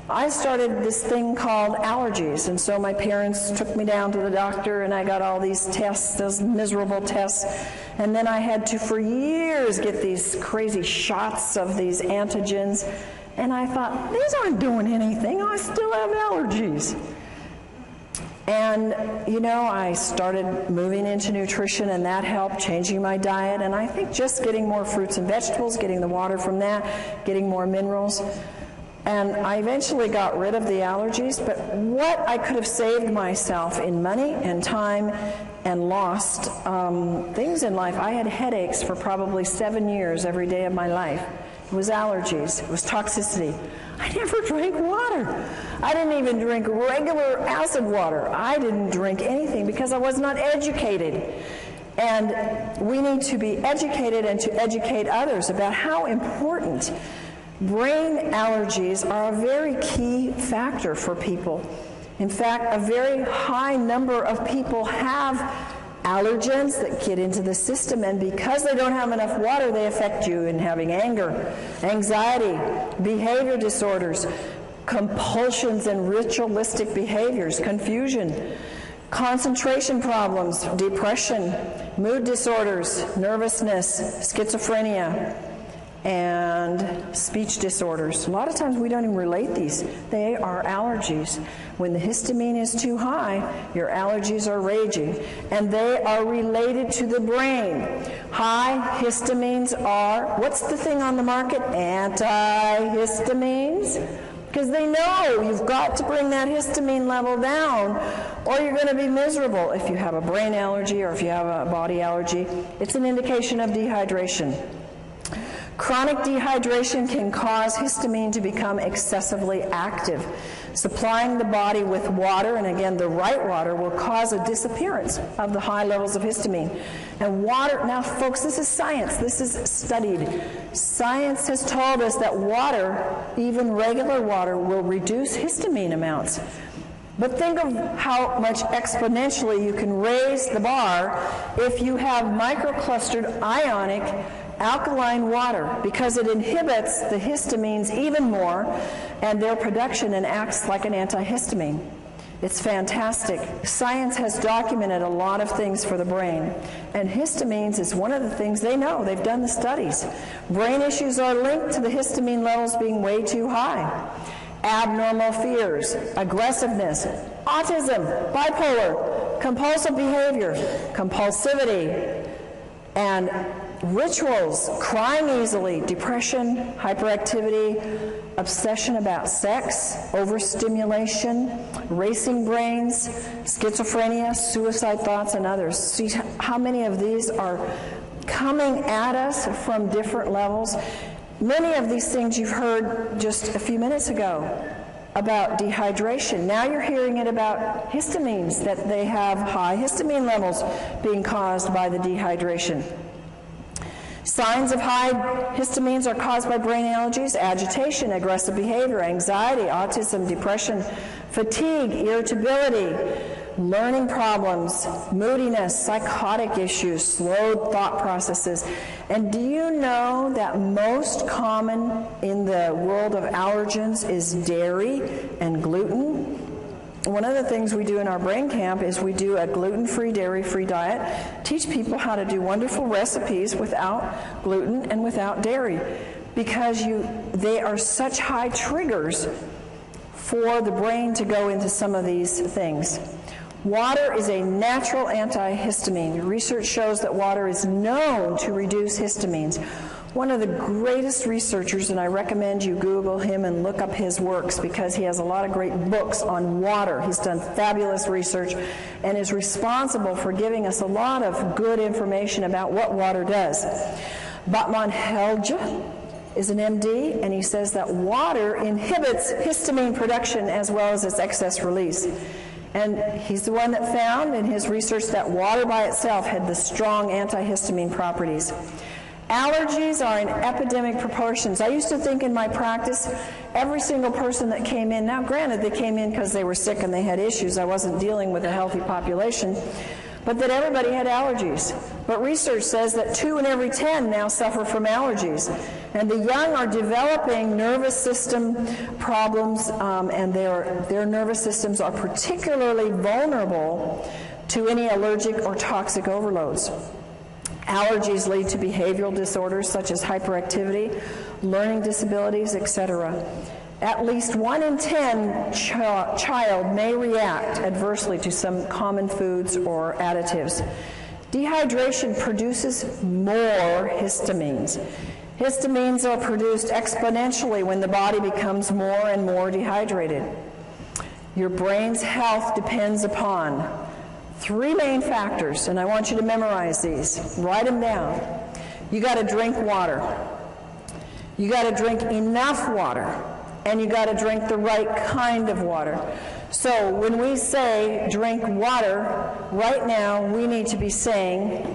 I started this thing called allergies, and so my parents took me down to the doctor and I got all these tests, those miserable tests, and then I had to for years get these crazy shots of these antigens, and I thought, these aren't doing anything, I still have allergies. And, you know, I started moving into nutrition, and that helped, changing my diet, and I think just getting more fruits and vegetables, getting the water from that, getting more minerals. And I eventually got rid of the allergies, but what I could have saved myself in money and time and lost things in life. I had headaches for probably 7 years every day of my life. It was allergies. It was toxicity. I never drank water. I didn't even drink regular acid water. I didn't drink anything because I was not educated. And we need to be educated and to educate others about how important brain allergies are a very key factor for people. In fact, a very high number of people have allergens that get into the system, and because they don't have enough water, they affect you in having anger, anxiety, behavior disorders, compulsions and ritualistic behaviors, confusion, concentration problems, depression, mood disorders, nervousness, schizophrenia, and speech disorders. A lot of times we don't even relate these. They are allergies. When the histamine is too high, your allergies are raging, and they are related to the brain. High histamines are, what's the thing on the market? Antihistamines. Because they know you've got to bring that histamine level down or you're going to be miserable. If you have a brain allergy or if you have a body allergy, it's an indication of dehydration. Chronic dehydration can cause histamine to become excessively active. Supplying the body with water, and again the right water, will cause a disappearance of the high levels of histamine. And water, now folks, this is science, this is studied. Science has told us that water, even regular water, will reduce histamine amounts. But think of how much exponentially you can raise the bar if you have microclustered ionic alkaline water, because it inhibits the histamines even more and their production and acts like an antihistamine. It's fantastic. Science has documented a lot of things for the brain, and histamines is one of the things they know. They've done the studies. Brain issues are linked to the histamine levels being way too high. Abnormal fears, aggressiveness, autism, bipolar, compulsive behavior, compulsivity, and rituals, crying easily, depression, hyperactivity, obsession about sex, overstimulation, racing brains, schizophrenia, suicide thoughts, and others. See how many of these are coming at us from different levels. Many of these things you've heard just a few minutes ago about dehydration. Now you're hearing it about histamines, that they have high histamine levels being caused by the dehydration. Signs of high histamines are caused by brain allergies, agitation, aggressive behavior, anxiety, autism, depression, fatigue, irritability, learning problems, moodiness, psychotic issues, slowed thought processes. And do you know that most common in the world of allergens is dairy and gluten? One of the things we do in our brain camp is we do a gluten-free, dairy-free diet, teach people how to do wonderful recipes without gluten and without dairy, because they are such high triggers for the brain to go into some of these things. Water is a natural antihistamine. Research shows that water is known to reduce histamines. One of the greatest researchers, and I recommend you Google him and look up his works because he has a lot of great books on water. He's done fabulous research and is responsible for giving us a lot of good information about what water does. Batman Helge is an MD, and he says that water inhibits histamine production as well as its excess release. And he's the one that found in his research that water by itself had the strong antihistamine properties. Allergies are in epidemic proportions. I used to think in my practice, every single person that came in, now granted they came in because they were sick and they had issues, I wasn't dealing with a healthy population, but that everybody had allergies. But research says that 2 in every 10 now suffer from allergies. And the young are developing nervous system problems, and their nervous systems are particularly vulnerable to any allergic or toxic overloads. Allergies lead to behavioral disorders such as hyperactivity, learning disabilities, etc. At least 1 in 10 child may react adversely to some common foods or additives. Dehydration produces more histamines. Histamines are produced exponentially when the body becomes more and more dehydrated. Your brain's health depends upon 3 main factors, and I want you to memorize these. Write them down. You got to drink water. You got to drink enough water, and you got to drink the right kind of water. So when we say drink water, right now we need to be saying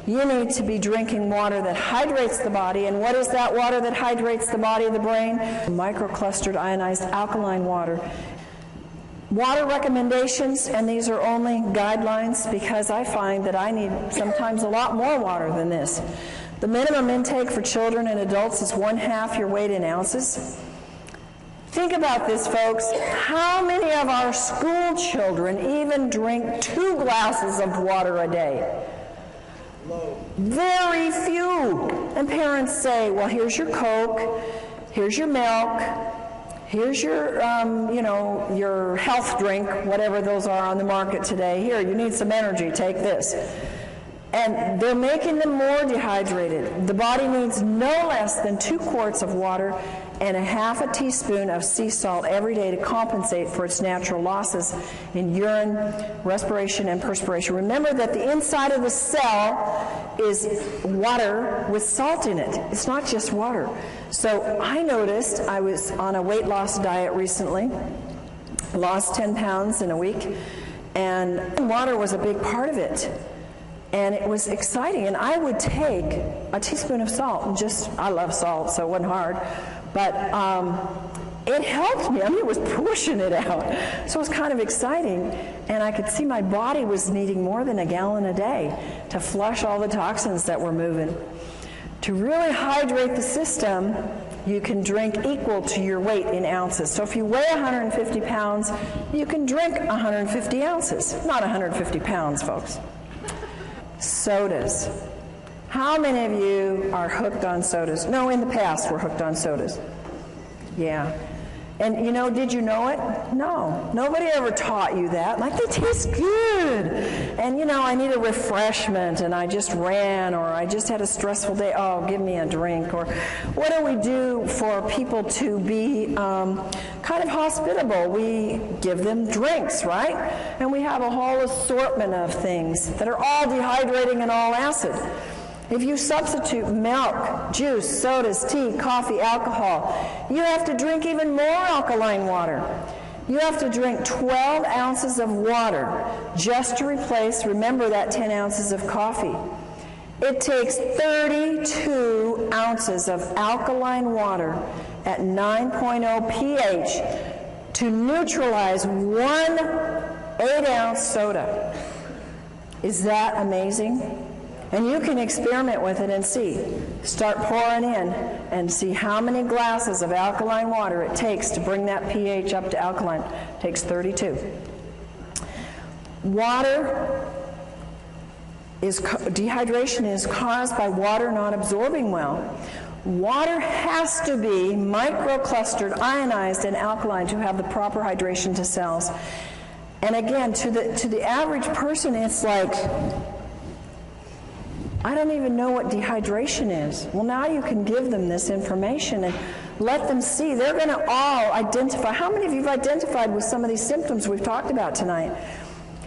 you need to be drinking water that hydrates the body. And what is that water that hydrates the body of the brain? Microclustered ionized alkaline water. Water recommendations, and these are only guidelines because I find that I need sometimes a lot more water than this. The minimum intake for children and adults is 1/2 your weight in ounces. Think about this, folks. How many of our school children even drink 2 glasses of water a day? Very few. And parents say, well, here's your Coke, here's your milk, here's your, your health drink, whatever those are on the market today. Here, you need some energy, take this. And they're making them more dehydrated. The body needs no less than 2 quarts of water and 1/2 teaspoon of sea salt every day to compensate for its natural losses in urine, respiration, and perspiration. Remember that the inside of the cell is water with salt in it. It's not just water. So I noticed, I was on a weight loss diet recently, lost 10 pounds in a week, and water was a big part of it. And it was exciting. And I would take a teaspoon of salt and I love salt, so it wasn't hard. But it helped me. I mean, it was pushing it out. So it was kind of exciting. And I could see my body was needing more than a gallon a day to flush all the toxins that were moving. To really hydrate the system, you can drink equal to your weight in ounces. So if you weigh 150 pounds, you can drink 150 ounces. Not 150 pounds, folks. Sodas. How many of you are hooked on sodas? No, in the past were hooked on sodas. Yeah. And did you know it? No. Nobody ever taught you that. Like, they taste good. And I need a refreshment, and I just ran, or I just had a stressful day. Oh, give me a drink. Or what do we do for people to be kind of hospitable? We give them drinks, right? And we have a whole assortment of things that are all dehydrating and all acid. If you substitute milk, juice, sodas, tea, coffee, alcohol, you have to drink even more alkaline water. You have to drink 12 ounces of water just to replace, remember, that 10 ounces of coffee. It takes 32 ounces of alkaline water at 9.0 pH to neutralize 1 8-ounce soda. Is that amazing? And you can experiment with it and see. Start pouring in and see how many glasses of alkaline water it takes to bring that pH up to alkaline. It takes 32. Dehydration is caused by water not absorbing well. Water has to be microclustered, ionized, and alkaline to have the proper hydration to cells. And again, to the average person, it's like, I don't even know what dehydration is. Well, now you can give them this information and let them see. They're going to all identify. How many of you have identified with some of these symptoms we've talked about tonight?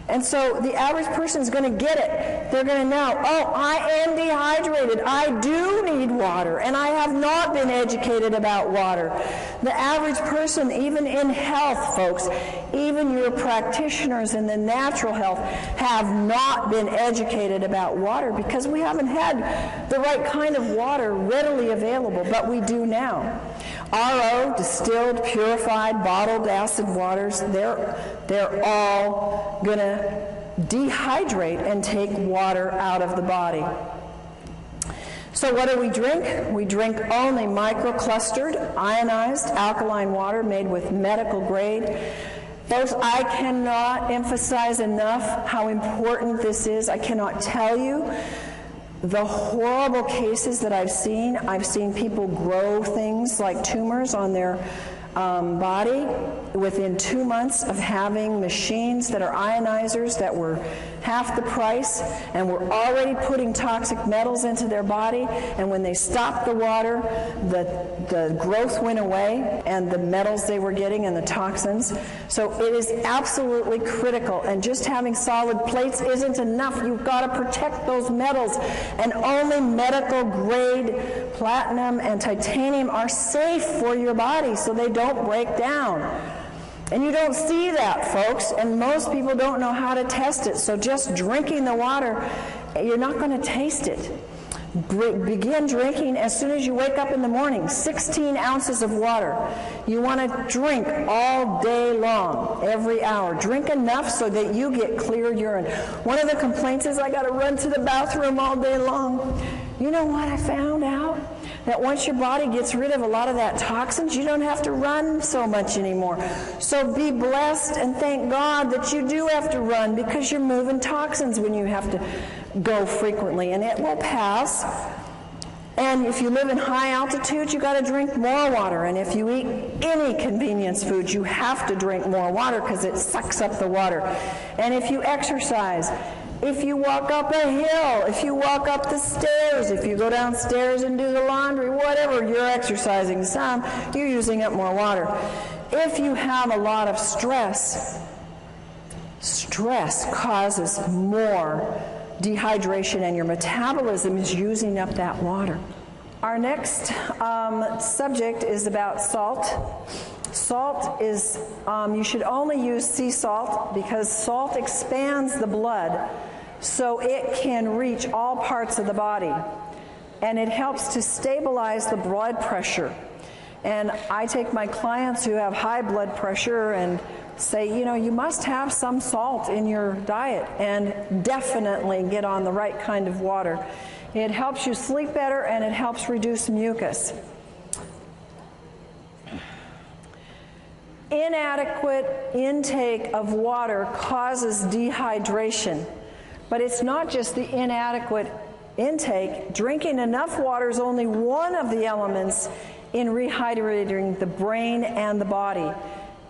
And so the average person is going to get it. They're going to know, oh, I am dehydrated. I do need water, and I have not been educated about water. The average person, even in health, folks, even your practitioners in the natural health, have not been educated about water because we haven't had the right kind of water readily available, but we do now. RO, distilled, purified, bottled acid waters, they're all going to dehydrate and take water out of the body. So what do we drink? We drink only microclustered, ionized, alkaline water made with medical grade. Folks, I cannot emphasize enough how important this is. I cannot tell you the horrible cases that I've seen. I've seen people grow things like tumors on their body within 2 months of having machines that are ionizers that were half the price and were already putting toxic metals into their body, and when they stopped the water, the growth went away and the metals they were getting and the toxins. So it is absolutely critical, and just having solid plates isn't enough. You've got to protect those metals, and only medical grade platinum and titanium are safe for your body so they don't break down. And you don't see that, folks, and most people don't know how to test it. So just drinking the water, you're not going to taste it. Begin drinking as soon as you wake up in the morning, 16 ounces of water. You want to drink all day long, every hour. Drink enough so that you get clear urine. One of the complaints is, I got to run to the bathroom all day long. You know what I found out? That once your body gets rid of a lot of that toxins, you don't have to run so much anymore. So be blessed and thank God that you do have to run, because you're moving toxins when you have to go frequently, and it will pass. And if you live in high altitude, you got to drink more water. And if you eat any convenience food, you have to drink more water because it sucks up the water. And if you exercise, if you walk up a hill, if you walk up the stairs, if you go downstairs and do the laundry, whatever, you're exercising some, you're using up more water. If you have a lot of stress, stress causes more dehydration, and your metabolism is using up that water. Our next subject is about salt. Salt is, you should only use sea salt because salt expands the blood so it can reach all parts of the body. And it helps to stabilize the blood pressure. And I take my clients who have high blood pressure and say, you know, you must have some salt in your diet, and definitely get on the right kind of water. It helps you sleep better, and it helps reduce mucus. Inadequate intake of water causes dehydration, but it's not just the inadequate intake. Drinking enough water is only one of the elements in rehydrating the brain and the body.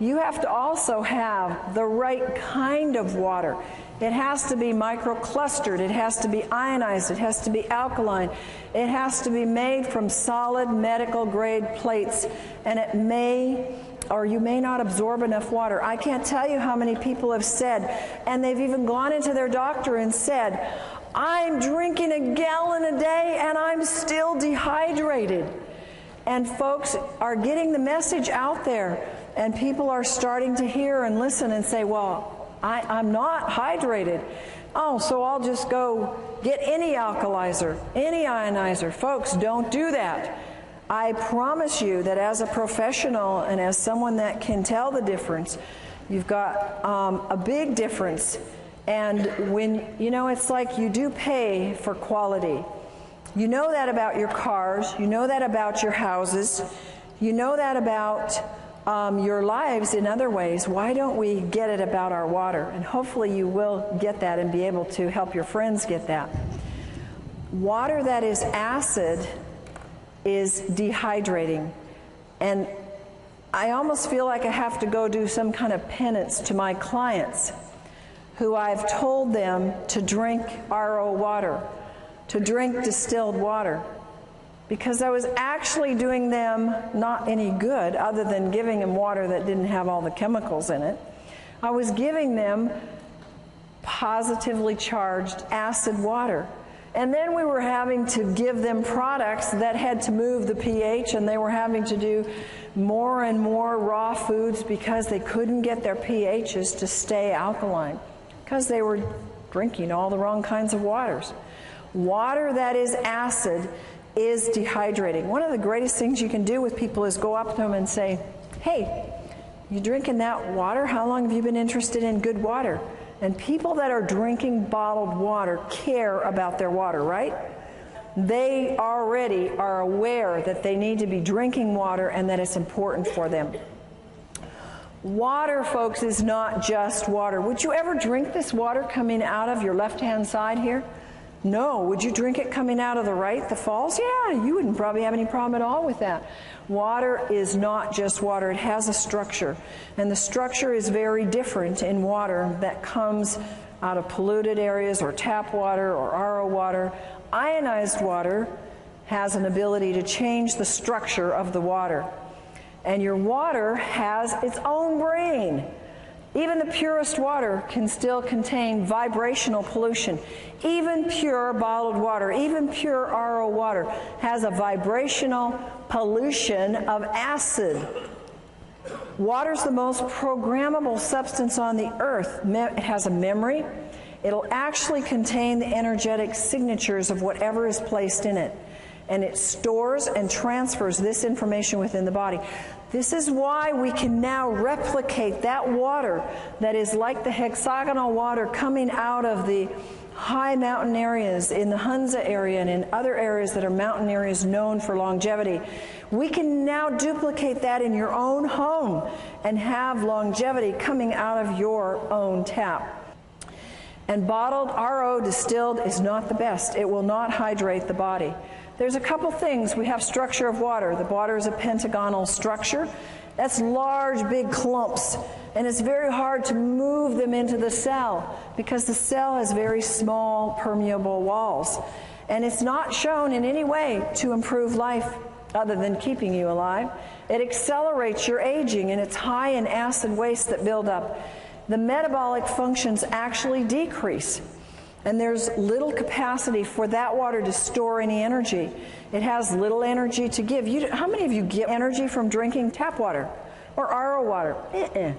You have to also have the right kind of water. It has to be microclustered, it has to be ionized, it has to be alkaline, it has to be made from solid medical grade plates, and it may or you may not absorb enough water. I can't tell you how many people have said, and they've even gone into their doctor and said, I'm drinking a gallon a day and I'm still dehydrated. And folks are getting the message out there, and people are starting to hear and listen and say, well, I'm not hydrated. Oh, so I'll just go get any alkalizer, any ionizer. Folks, don't do that. I promise you that as a professional and as someone that can tell the difference, you've got a big difference. And when, you know, it's like you do pay for quality. You know that about your cars, you know that about your houses, you know that about your lives in other ways. Why don't we get it about our water? And hopefully you will get that and be able to help your friends get that. Water that is acid is dehydrating. And I almost feel like I have to go do some kind of penance to my clients who I've told them to drink RO water, to drink distilled water, because I was actually doing them not any good other than giving them water that didn't have all the chemicals in it. I was giving them positively charged acid water. And then we were having to give them products that had to move the pH, and they were having to do more and more raw foods because they couldn't get their pHs to stay alkaline, because they were drinking all the wrong kinds of waters. Water that is acid is dehydrating. One of the greatest things you can do with people is go up to them and say, hey, you drinking that water? How long have you been interested in good water? And people that are drinking bottled water care about their water, right? They already are aware that they need to be drinking water and that it's important for them. Water, folks, is not just water. Would you ever drink this water coming out of your left-hand side here? No. Would you drink it coming out of the right, the falls? Yeah, you wouldn't probably have any problem at all with that. Water is not just water. It has a structure. And the structure is very different in water that comes out of polluted areas or tap water or RO water. Ionized water has an ability to change the structure of the water. And your water has its own brain. Even the purest water can still contain vibrational pollution. Even pure bottled water, even pure RO water, has a vibrational pollution of acid. Water's the most programmable substance on the earth. It has a memory. It'll actually contain the energetic signatures of whatever is placed in it. And it stores and transfers this information within the body. This is why we can now replicate that water that is like the hexagonal water coming out of the high mountain areas in the Hunza area and in other areas that are mountain areas known for longevity. We can now duplicate that in your own home and have longevity coming out of your own tap. And bottled RO distilled is not the best. It will not hydrate the body. There's a couple things. We have structure of water. The water is a pentagonal structure. That's large, big clumps. And it's very hard to move them into the cell because the cell has very small, permeable walls. And it's not shown in any way to improve life other than keeping you alive. It accelerates your aging, and it's high in acid waste that build up. The metabolic functions actually decrease. And there's little capacity for that water to store any energy. It has little energy to give. How many of you get energy from drinking tap water or RO water?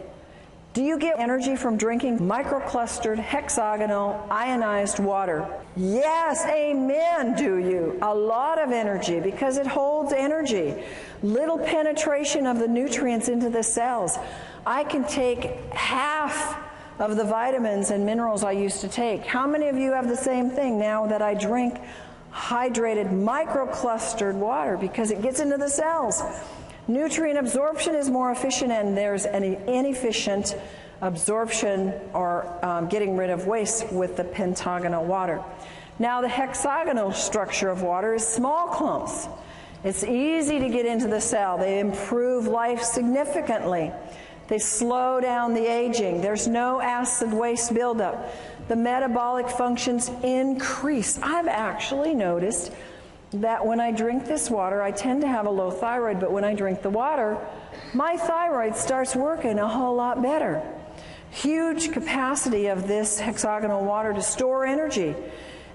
Do you get energy from drinking microclustered, hexagonal, ionized water? Yes, amen, do you? A lot of energy, because it holds energy. Little penetration of the nutrients into the cells. I can take half of the vitamins and minerals I used to take. How many of you have the same thing now that I drink hydrated, microclustered water, because it gets into the cells? Nutrient absorption is more efficient, and there's an inefficient absorption or getting rid of waste with the pentagonal water. Now, the hexagonal structure of water is small clumps. It's easy to get into the cell. They improve life significantly. They slow down the aging. There's no acid waste buildup. The metabolic functions increase. I've actually noticed that when I drink this water, I tend to have a low thyroid, but when I drink the water, my thyroid starts working a whole lot better. Huge capacity of this hexagonal water to store energy.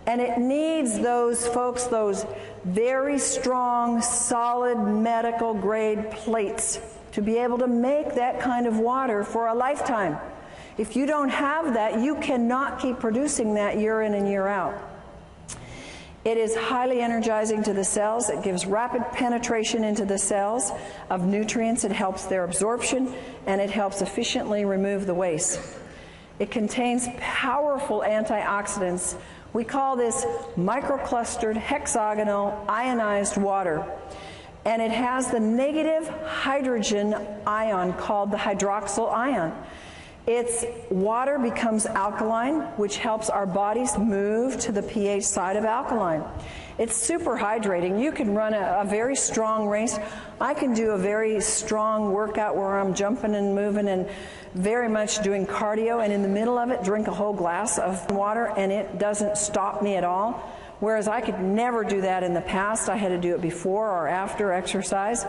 And it needs those folks, those very strong, solid medical grade plates to be able to make that kind of water for a lifetime. If you don't have that, you cannot keep producing that year in and year out. It is highly energizing to the cells. It gives rapid penetration into the cells of nutrients. It helps their absorption, and it helps efficiently remove the waste. It contains powerful antioxidants. We call this microclustered, hexagonal, ionized water. And it has the negative hydrogen ion called the hydroxyl ion. Its water becomes alkaline, which helps our bodies move to the pH side of alkaline. It's super hydrating. You can run a very strong race. I can do a very strong workout where I'm jumping and moving and very much doing cardio, and in the middle of it, drink a whole glass of water, and it doesn't stop me at all. Whereas I could never do that in the past. I had to do it before or after exercise.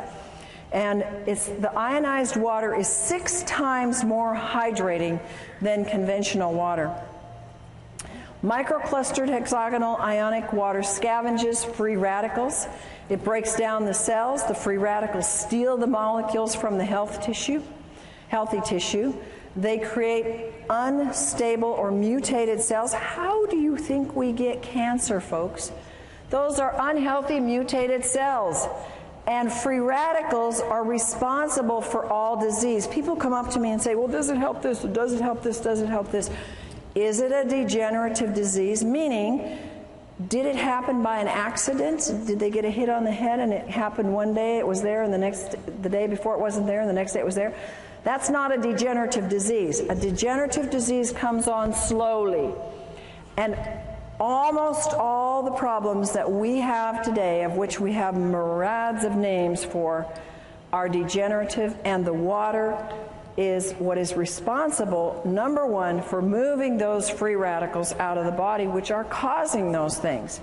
And the ionized water is 6 times more hydrating than conventional water. Microclustered hexagonal ionic water scavenges free radicals. It breaks down the cells. The free radicals steal the molecules from the healthy tissue. They create unstable or mutated cells. How do you think we get cancer, folks? Those are unhealthy, mutated cells. And free radicals are responsible for all disease. People come up to me and say, well, does it help this? Does it help this? Does it help this? Is it a degenerative disease? Meaning, did it happen by an accident? Did they get a hit on the head and it happened one day, it was there, and the day before it wasn't there, and the next day it was there? That's not a degenerative disease. A degenerative disease comes on slowly. And almost all the problems that we have today, of which we have myriads of names for, are degenerative, and the water is what is responsible, number one, for moving those free radicals out of the body, which are causing those things.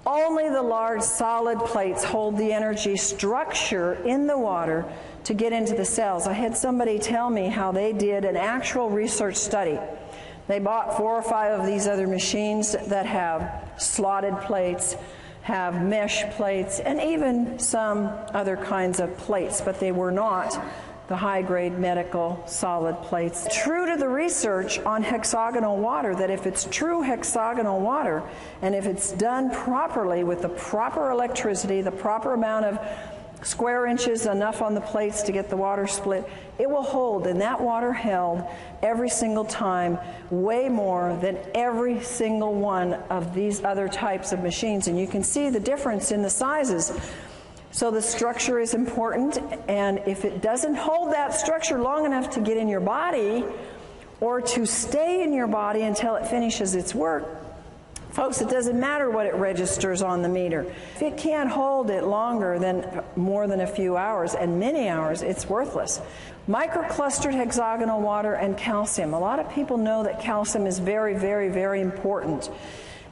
Only the large solid plates hold the energy structure in the water to get into the cells. I had somebody tell me how they did an actual research study. They bought 4 or 5 of these other machines that have slotted plates, have mesh plates, and even some other kinds of plates, but they were not the high-grade medical solid plates. True to the research on hexagonal water, that if it's true hexagonal water, and if it's done properly with the proper electricity, the proper amount of square inches, enough on the plates to get the water split, it will hold, and that water held every single time way more than every single one of these other types of machines. And you can see the difference in the sizes. So the structure is important, and if it doesn't hold that structure long enough to get in your body or to stay in your body until it finishes its work, folks, it doesn't matter what it registers on the meter. If it can't hold it longer than more than a few hours, and many hours, it's worthless. Microclustered hexagonal water and calcium. A lot of people know that calcium is very, very, very important.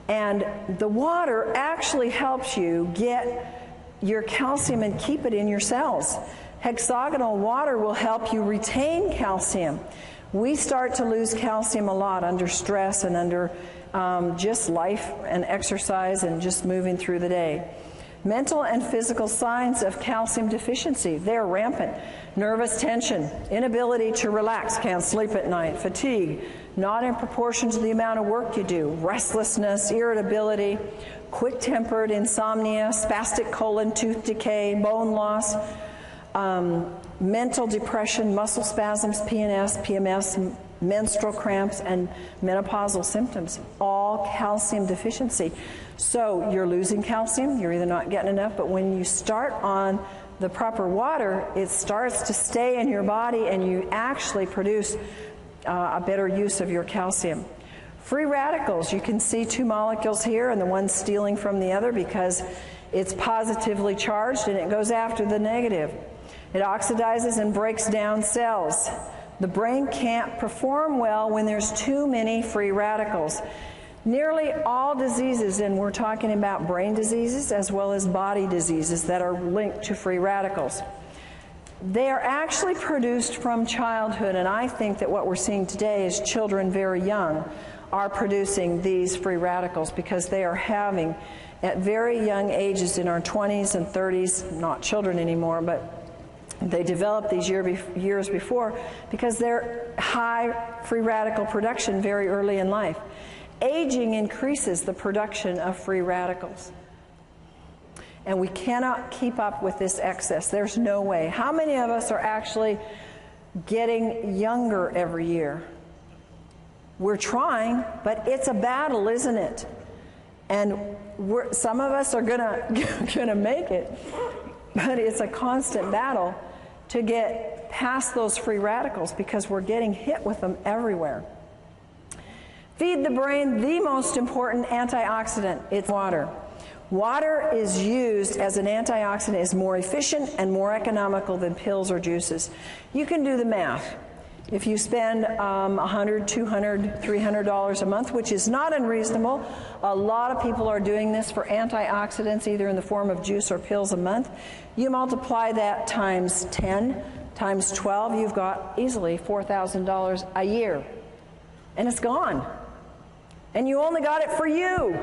And the water actually helps you get your calcium and keep it in your cells. Hexagonal water will help you retain calcium. We start to lose calcium a lot under stress and under just life and exercise and just moving through the day. Mental and physical signs of calcium deficiency, they're rampant. Nervous tension, inability to relax, can't sleep at night, fatigue, not in proportion to the amount of work you do, restlessness, irritability, quick-tempered, insomnia, spastic colon, tooth decay, bone loss, mental depression, muscle spasms, PNS, PMS, menstrual cramps, and menopausal symptoms, all calcium deficiency. So you're losing calcium, you're either not getting enough, but when you start on the proper water, it starts to stay in your body and you actually produce a better use of your calcium. Free radicals, you can see 2 molecules here and the one stealing from the other because it's positively charged and it goes after the negative. It oxidizes and breaks down cells. The brain can't perform well when there's too many free radicals. Nearly all diseases, and we're talking about brain diseases as well as body diseases that are linked to free radicals, they are actually produced from childhood, and I think that what we're seeing today is children very young are producing these free radicals because they are having, at very young ages in our 20s and 30s, not children anymore, but they developed these years before because they're high free radical production very early in life. Aging increases the production of free radicals. And we cannot keep up with this excess. There's no way. How many of us are actually getting younger every year? We're trying, but it's a battle, isn't it? And some of us are gonna make it, but it's a constant battle to get past those free radicals because we're getting hit with them everywhere. Feed the brain the most important antioxidant, it's water. Water is used as an antioxidant, is more efficient and more economical than pills or juices. You can do the math. If you spend $100, $200, $300 a month, which is not unreasonable, a lot of people are doing this for antioxidants, either in the form of juice or pills a month. You multiply that times 10, times 12, you've got easily $4,000 a year. And it's gone. And you only got it for you.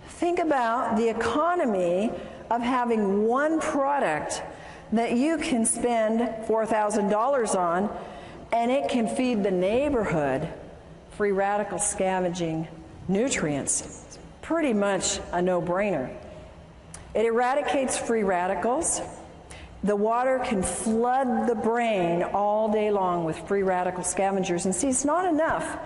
Think about the economy of having one product that you can spend $4,000 on, and it can feed the neighborhood free radical scavenging nutrients. It's pretty much a no-brainer. It eradicates free radicals. The water can flood the brain all day long with free radical scavengers. And see, it's not enough.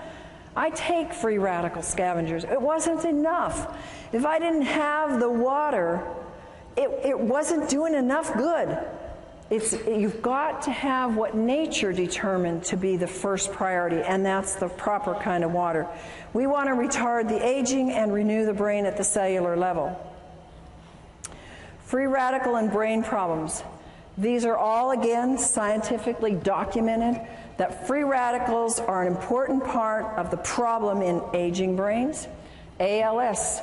I take free radical scavengers. It wasn't enough. If I didn't have the water, it wasn't doing enough good. You've got to have what nature determined to be the first priority, and that's the proper kind of water. We want to retard the aging and renew the brain at the cellular level. Free radical and brain problems. These are all, again, scientifically documented that free radicals are an important part of the problem in aging brains, ALS,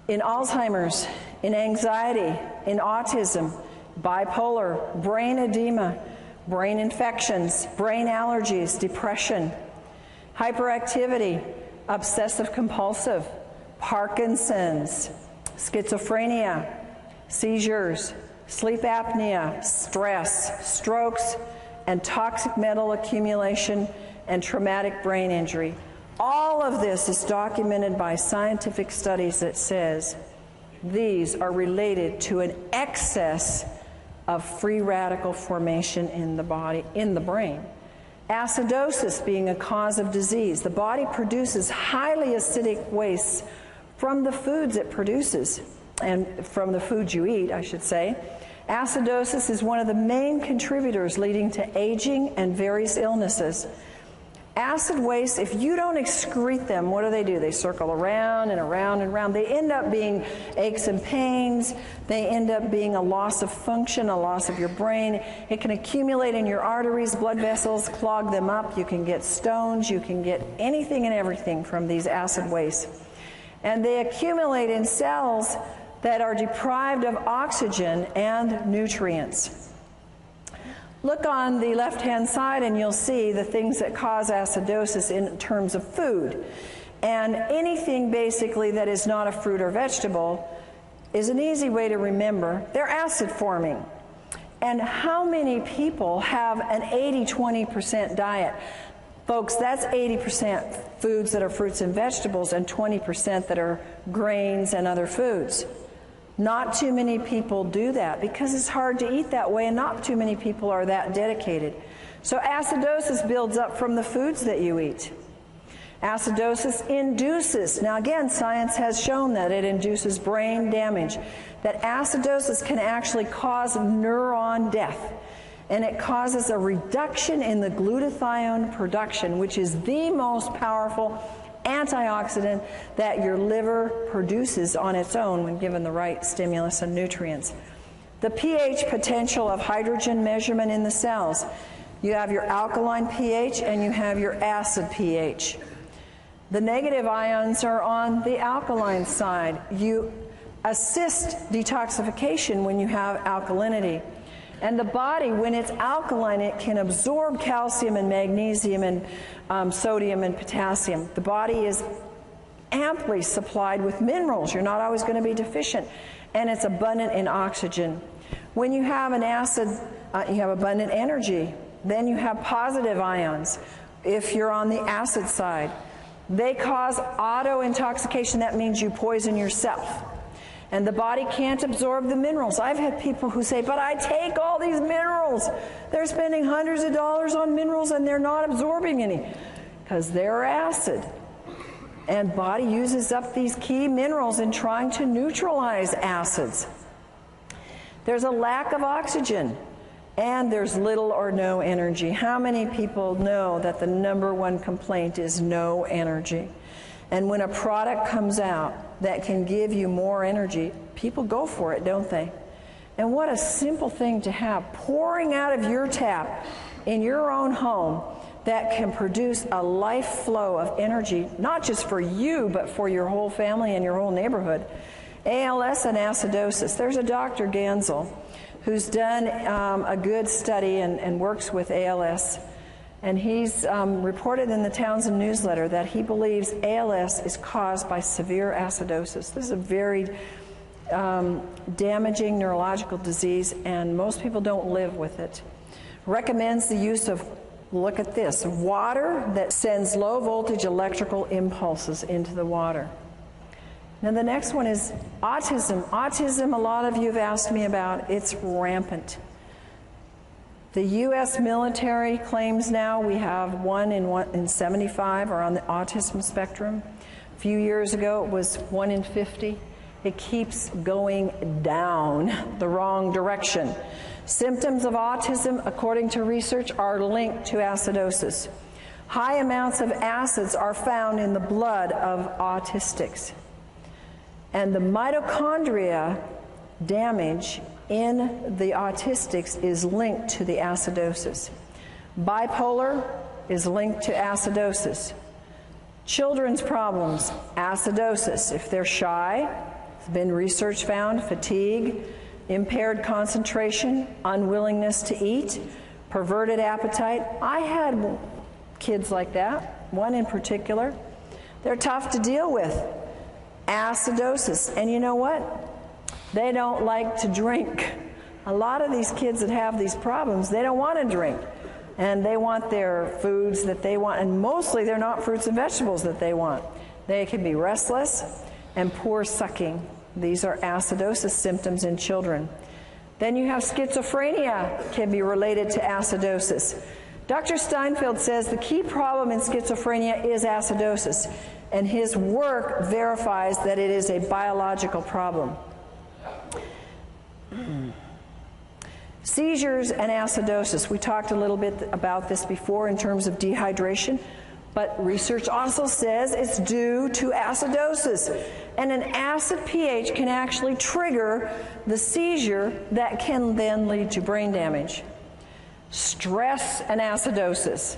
in Alzheimer's, in anxiety, in autism, bipolar, brain edema, brain infections, brain allergies, depression, hyperactivity, obsessive compulsive, Parkinson's, schizophrenia, seizures, sleep apnea, stress, strokes, and toxic metal accumulation and traumatic brain injury. All of this is documented by scientific studies that says these are related to an excess of free radical formation in the body, in the brain. Acidosis being a cause of disease. The body produces highly acidic wastes from the foods it produces, and from the foods you eat, I should say. Acidosis is one of the main contributors leading to aging and various illnesses. Acid wastes, if you don't excrete them, what do? They circle around and around and around. They end up being aches and pains. They end up being a loss of function, a loss of your brain. It can accumulate in your arteries, blood vessels, clog them up. You can get stones. You can get anything and everything from these acid wastes. And they accumulate in cells that are deprived of oxygen and nutrients. Look on the left-hand side and you'll see the things that cause acidosis in terms of food. And anything basically that is not a fruit or vegetable is an easy way to remember. They're acid forming. And how many people have an 80-20% diet? Folks, that's 80% foods that are fruits and vegetables and 20% that are grains and other foods. Not too many people do that because it's hard to eat that way, and not too many people are that dedicated. So acidosis builds up from the foods that you eat. Acidosis induces, now again, science has shown that it induces brain damage, that acidosis can actually cause neuron death, and it causes a reduction in the glutathione production, which is the most powerful antioxidant that your liver produces on its own when given the right stimulus and nutrients. The pH potential of hydrogen measurement in the cells. You have your alkaline pH and you have your acid pH. The negative ions are on the alkaline side. You assist detoxification when you have alkalinity. And the body, when it's alkaline, it can absorb calcium and magnesium and sodium and potassium. The body is amply supplied with minerals. You're not always going to be deficient. And it's abundant in oxygen. When you have an acid, you have abundant energy. Then you have positive ions. If you're on the acid side, they cause auto-intoxication. That means you poison yourself. And the body can't absorb the minerals. I've had people who say, but I take all these minerals. They're spending hundreds of dollars on minerals and they're not absorbing any because they're acid. And body uses up these key minerals in trying to neutralize acids. There's a lack of oxygen and there's little or no energy. How many people know that the #1 complaint is no energy? And when a product comes out that can give you more energy, people go for it, don't they? And what a simple thing to have pouring out of your tap in your own home that can produce a life flow of energy, not just for you, but for your whole family and your whole neighborhood. ALS and acidosis. There's a Dr. Gansel who's done a good study and works with ALS. And he's reported in the Townsend newsletter that he believes ALS is caused by severe acidosis. This is a very damaging neurological disease, and most people don't live with it. Recommends the use of, look at this, water that sends low voltage electrical impulses into the water. Now the next one is autism. Autism, a lot of you have asked me about. It's rampant. The U.S. military claims now we have 1 in 75 are on the autism spectrum. A few years ago it was 1 in 50. It keeps going down the wrong direction. Symptoms of autism, according to research, are linked to acidosis. High amounts of acids are found in the blood of autistics. And the mitochondria damage in the autistics is linked to the acidosis. Bipolar is linked to acidosis. Children's problems, acidosis. If they're shy, there's been research found, fatigue, impaired concentration, unwillingness to eat, perverted appetite. I had kids like that, one in particular. They're tough to deal with. Acidosis. And you know what? They don't like to drink. A lot of these kids that have these problems, they don't want to drink. And they want their foods that they want, and mostly they're not fruits and vegetables that they want. They can be restless and poor sucking. These are acidosis symptoms in children. Then you have schizophrenia, can be related to acidosis. Dr. Steinfeld says the key problem in schizophrenia is acidosis, and his work verifies that it is a biological problem. Seizures and acidosis. We talked a little bit about this before in terms of dehydration, but research also says it's due to acidosis. And an acid pH can actually trigger the seizure that can then lead to brain damage. Stress and acidosis.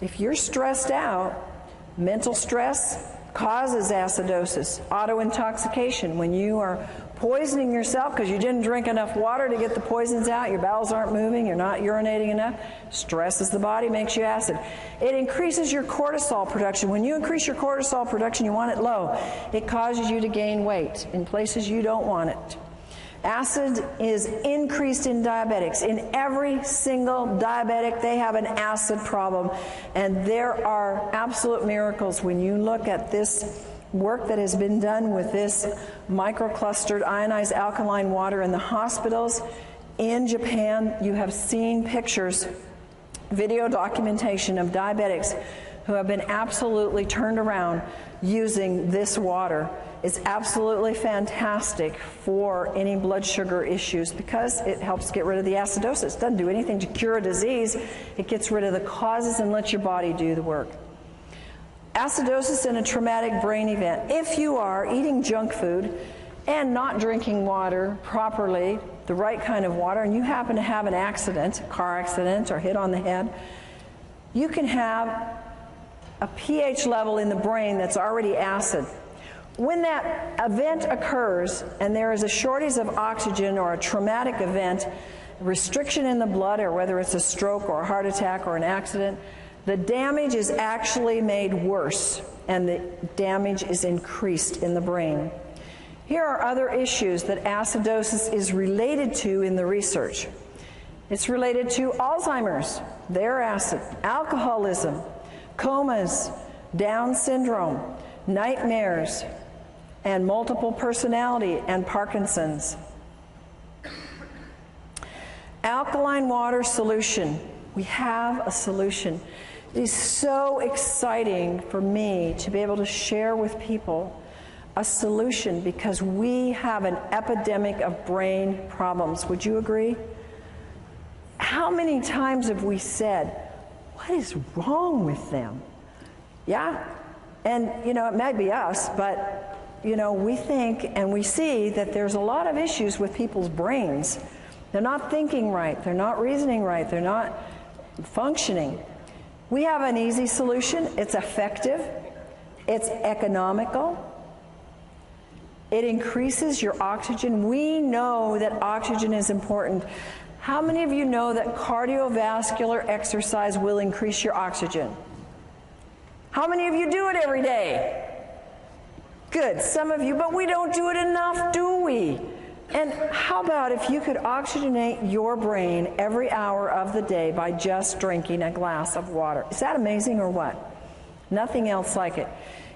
If you're stressed out, mental stress causes acidosis. Autointoxication, when you are poisoning yourself because you didn't drink enough water to get the poisons out, your bowels aren't moving, you're not urinating enough, stresses the body, makes you acid. It increases your cortisol production. When you increase your cortisol production, you want it low. It causes you to gain weight in places you don't want it. Acid is increased in diabetics. In every single diabetic, they have an acid problem. And there are absolute miracles when you look at this work that has been done with this microclustered ionized alkaline water in the hospitals. In Japan, you have seen pictures, video documentation of diabetics who have been absolutely turned around using this water. It's absolutely fantastic for any blood sugar issues because it helps get rid of the acidosis. It doesn't do anything to cure a disease. It gets rid of the causes and lets your body do the work. Acidosis in a traumatic brain event. If you are eating junk food and not drinking water properly, the right kind of water, and you happen to have an accident, a car accident or hit on the head, you can have a pH level in the brain that's already acid. When that event occurs and there is a shortage of oxygen or a traumatic event, restriction in the blood, or whether it's a stroke or a heart attack or an accident, the damage is actually made worse and the damage is increased in the brain. Here are other issues that acidosis is related to in the research. It's related to Alzheimer's, their acid, alcoholism, comas, Down syndrome, nightmares, and multiple personality and Parkinson's. Alkaline water solution. We have a solution. It is so exciting for me to be able to share with people a solution because we have an epidemic of brain problems. Would you agree? How many times have we said, what is wrong with them? Yeah, and you know, it might be us, but you know, we think and we see that there's a lot of issues with people's brains. They're not thinking right, they're not reasoning right, they're not functioning. We have an easy solution. It's effective, it's economical, it increases your oxygen. We know that oxygen is important. How many of you know that cardiovascular exercise will increase your oxygen? How many of you do it every day? Good, some of you, but we don't do it enough, do we? And how about if you could oxygenate your brain every hour of the day by just drinking a glass of water? Is that amazing or what? Nothing else like it.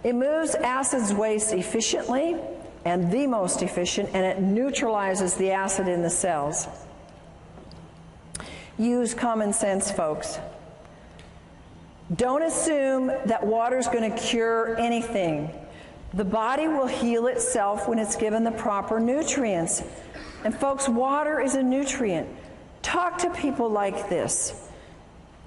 It moves acids waste efficiently, and the most efficient, and it neutralizes the acid in the cells. Use common sense, folks. Don't assume that water is going to cure anything. The body will heal itself when it's given the proper nutrients. And folks, water is a nutrient. Talk to people like this.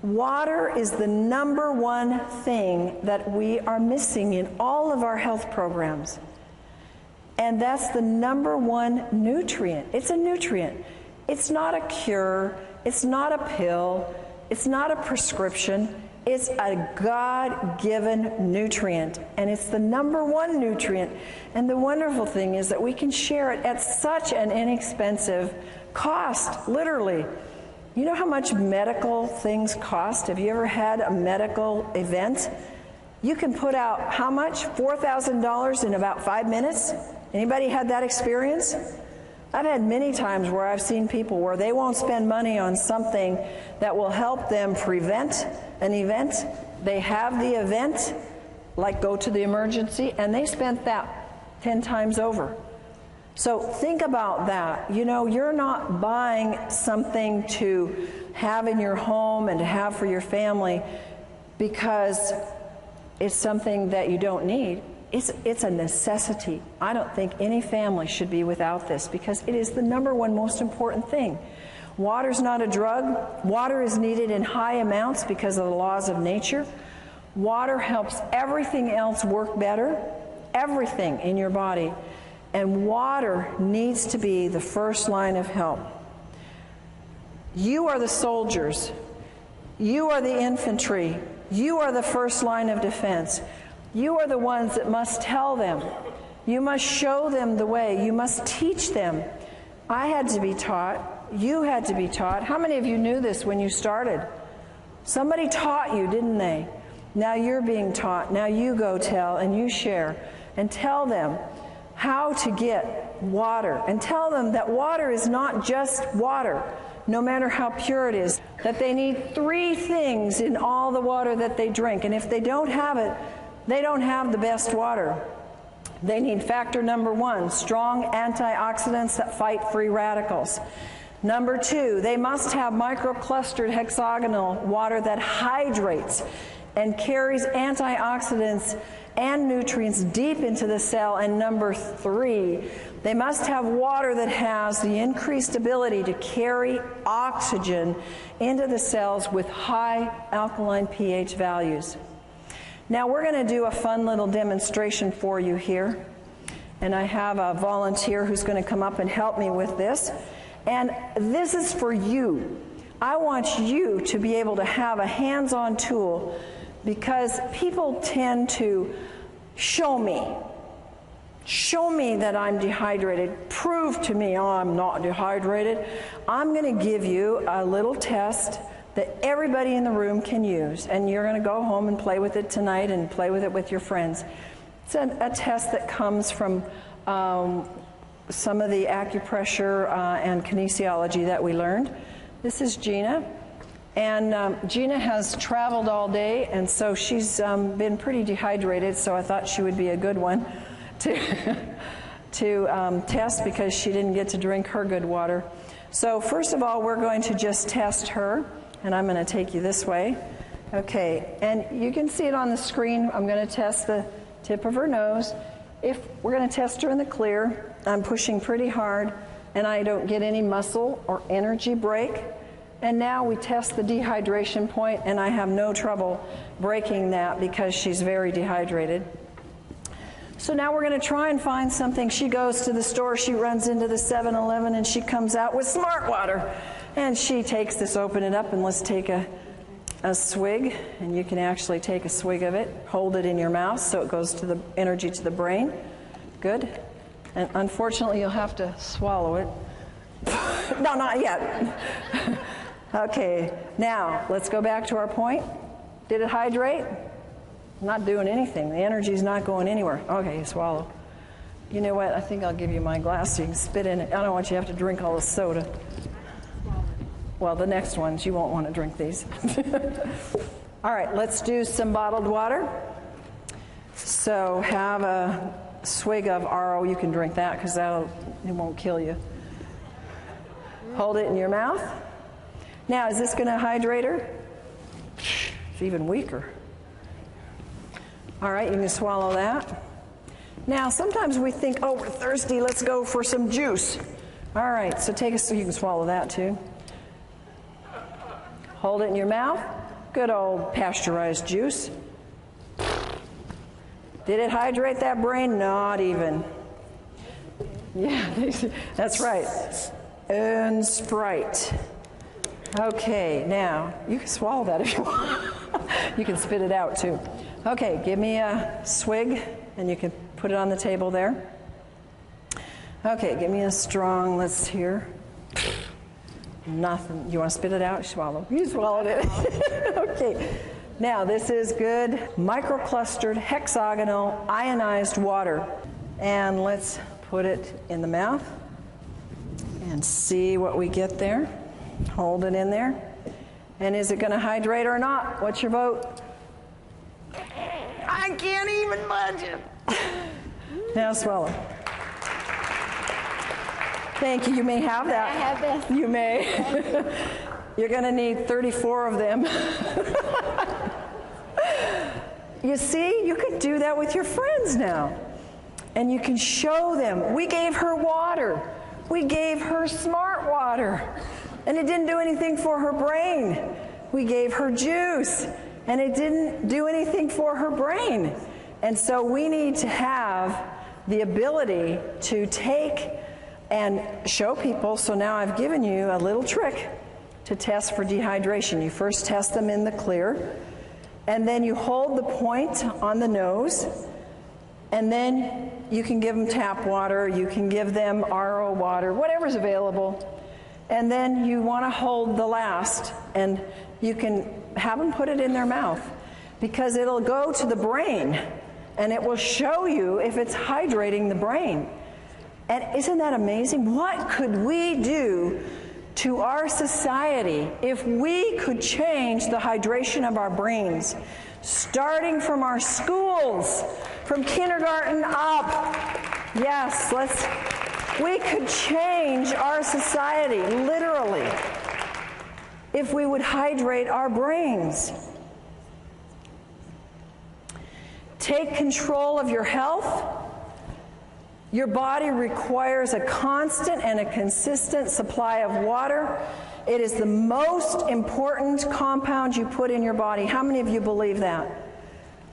Water is the #1 thing that we are missing in all of our health programs. And that's the #1 nutrient. It's a nutrient. It's not a cure. It's not a pill. It's not a prescription. It's a God-given nutrient. And it's the #1 nutrient. And the wonderful thing is that we can share it at such an inexpensive cost, literally. You know how much medical things cost? Have you ever had a medical event? You can put out how much? $4,000 in about 5 minutes? Anybody had that experience? I've had many times where I've seen people where they won't spend money on something that will help them prevent an event. They have the event, like go to the emergency, and they spent that 10 times over. So think about that. You know, you're not buying something to have in your home and to have for your family because it's something that you don't need. It's a necessity. I don't think any family should be without this because it is the #1 most important thing. Water's not a drug. Water is needed in high amounts because of the laws of nature. Water helps everything else work better, everything in your body. And water needs to be the first line of help. You are the soldiers. You are the infantry. You are the first line of defense. You are the ones that must tell them. You must show them the way. You must teach them. I had to be taught. You had to be taught. How many of you knew this when you started? Somebody taught you, didn't they? Now you're being taught. Now you go tell and you share and tell them how to get water. And tell them that water is not just water, no matter how pure it is. That they need 3 things in all the water that they drink. And if they don't have it, they don't have the best water. They need factor #1, strong antioxidants that fight free radicals. #2, they must have microclustered hexagonal water that hydrates and carries antioxidants and nutrients deep into the cell. And #3, they must have water that has the increased ability to carry oxygen into the cells with high alkaline pH values. Now we're going to do a fun little demonstration for you here. And I have a volunteer who's going to come up and help me with this. And this is for you. I want you to be able to have a hands-on tool because people tend to show me that I'm dehydrated. Prove to me I'm not dehydrated. I'm going to give you a little test that everybody in the room can use, and you're going to go home and play with it tonight and play with it with your friends. It's a test that comes from some of the acupressure and kinesiology that we learned. This is Gina, and Gina has traveled all day, and so she's been pretty dehydrated, so I thought she would be a good one to test because she didn't get to drink her good water. So first of all, we're going to just test her. And I'm going to take you this way. Okay, and you can see it on the screen. I'm going to test the tip of her nose. If we're going to test her in the clear, I'm pushing pretty hard, and I don't get any muscle or energy break. And now we test the dehydration point, and I have no trouble breaking that because she's very dehydrated. So now we're going to try and find something. She goes to the store, she runs into the 7-Eleven, and she comes out with Smart Water. And she takes this, open it up, and let's take a swig. And you can actually take a swig of it, hold it in your mouth so it goes to the energy to the brain. Good. And unfortunately, you'll have to swallow it. No, not yet. Okay, now let's go back to our point. Did it hydrate? Not doing anything. The energy's not going anywhere. Okay, you swallow. You know what? I think I'll give you my glass so you can spit in it. I don't want you to have to drink all the soda. Well, the next ones, you won't want to drink these. All right, let's do some bottled water. So have a swig of RO. You can drink that because it won't kill you. Hold it in your mouth. Now, is this going to hydrate her? It's even weaker. All right, you can swallow that. Now, sometimes we think, oh, we're thirsty, let's go for some juice. All right, so take a, so you can swallow that too. Hold it in your mouth. Good old pasteurized juice. Did it hydrate that brain? Not even. Yeah, that's right. And Sprite. Okay, now, you can swallow that if you want. You can spit it out too. Okay, give me a swig, and you can put it on the table there. Okay, give me a strong, let's hear. Nothing. You want to spit it out? Swallow. You swallowed it. Okay. Now, this is good microclustered hexagonal ionized water. And let's put it in the mouth and see what we get there. Hold it in there. And is it going to hydrate or not? What's your vote? I can't even budge it. Now swallow. Thank you. You may have that. I have this. You may. You're going to need 34 of them. You see, you could do that with your friends now. And you can show them. We gave her water. We gave her smart water. And it didn't do anything for her brain. We gave her juice. And it didn't do anything for her brain. And so we need to have the ability to take and show people. So now I've given you a little trick to test for dehydration. You first test them in the clear, and then you hold the point on the nose, and then you can give them tap water, you can give them RO water, whatever's available, and then you want to hold the last, and you can have them put it in their mouth, because it'll go to the brain, and it will show you if it's hydrating the brain. And isn't that amazing? What could we do to our society if we could change the hydration of our brains, starting from our schools, from kindergarten up? Yes, we could change our society, literally, if we would hydrate our brains. Take control of your health. Your body requires a constant and a consistent supply of water. It is the most important compound you put in your body. How many of you believe that?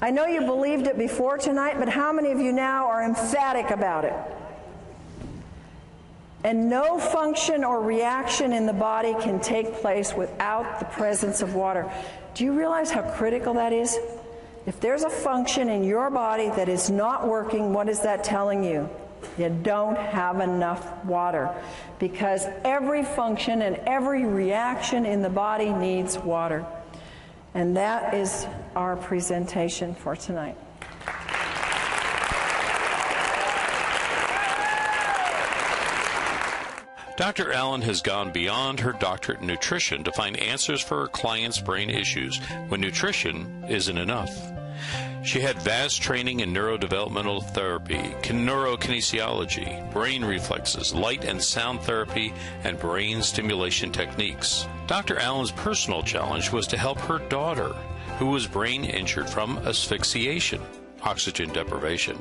I know you believed it before tonight, but how many of you now are emphatic about it? And no function or reaction in the body can take place without the presence of water. Do you realize how critical that is? If there's a function in your body that is not working, what is that telling you? You don't have enough water, because every function and every reaction in the body needs water. And that is our presentation for tonight. Dr. Allen has gone beyond her doctorate in nutrition to find answers for her clients' brain issues when nutrition isn't enough. She had vast training in neurodevelopmental therapy, neurokinesiology, brain reflexes, light and sound therapy, and brain stimulation techniques. Dr. Allen's personal challenge was to help her daughter, who was brain injured from asphyxiation, oxygen deprivation,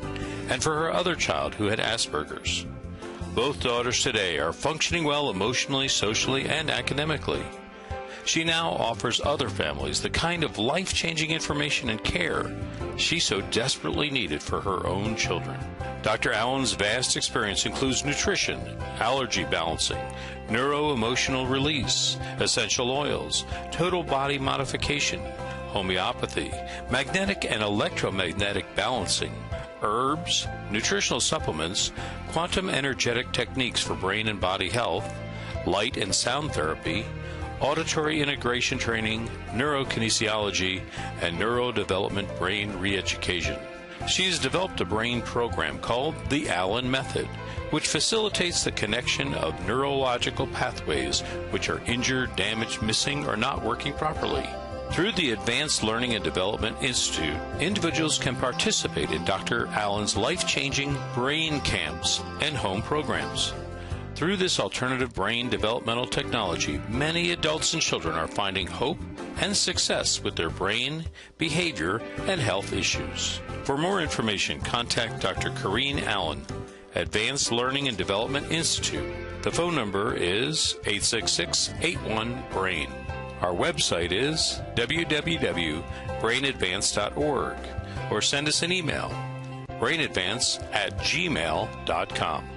and for her other child who had Asperger's. Both daughters today are functioning well emotionally, socially, and academically. She now offers other families the kind of life-changing information and care she so desperately needed for her own children. Dr. Allen's vast experience includes nutrition, allergy balancing, neuro-emotional release, essential oils, total body modification, homeopathy, magnetic and electromagnetic balancing, herbs, nutritional supplements, quantum energetic techniques for brain and body health, light and sound therapy, auditory integration training, neurokinesiology, and neurodevelopment brain re-education. She has developed a brain program called the Allen Method, which facilitates the connection of neurological pathways which are injured, damaged, missing, or not working properly. Through the Advanced Learning and Development Institute, individuals can participate in Dr. Allen's life-changing brain camps and home programs. Through this alternative brain developmental technology, many adults and children are finding hope and success with their brain, behavior, and health issues. For more information, contact Dr. Corinne Allen, Advanced Learning and Development Institute. The phone number is 866-81-BRAIN. Our website is www.brainadvance.org or send us an email, brainadvance@gmail.com.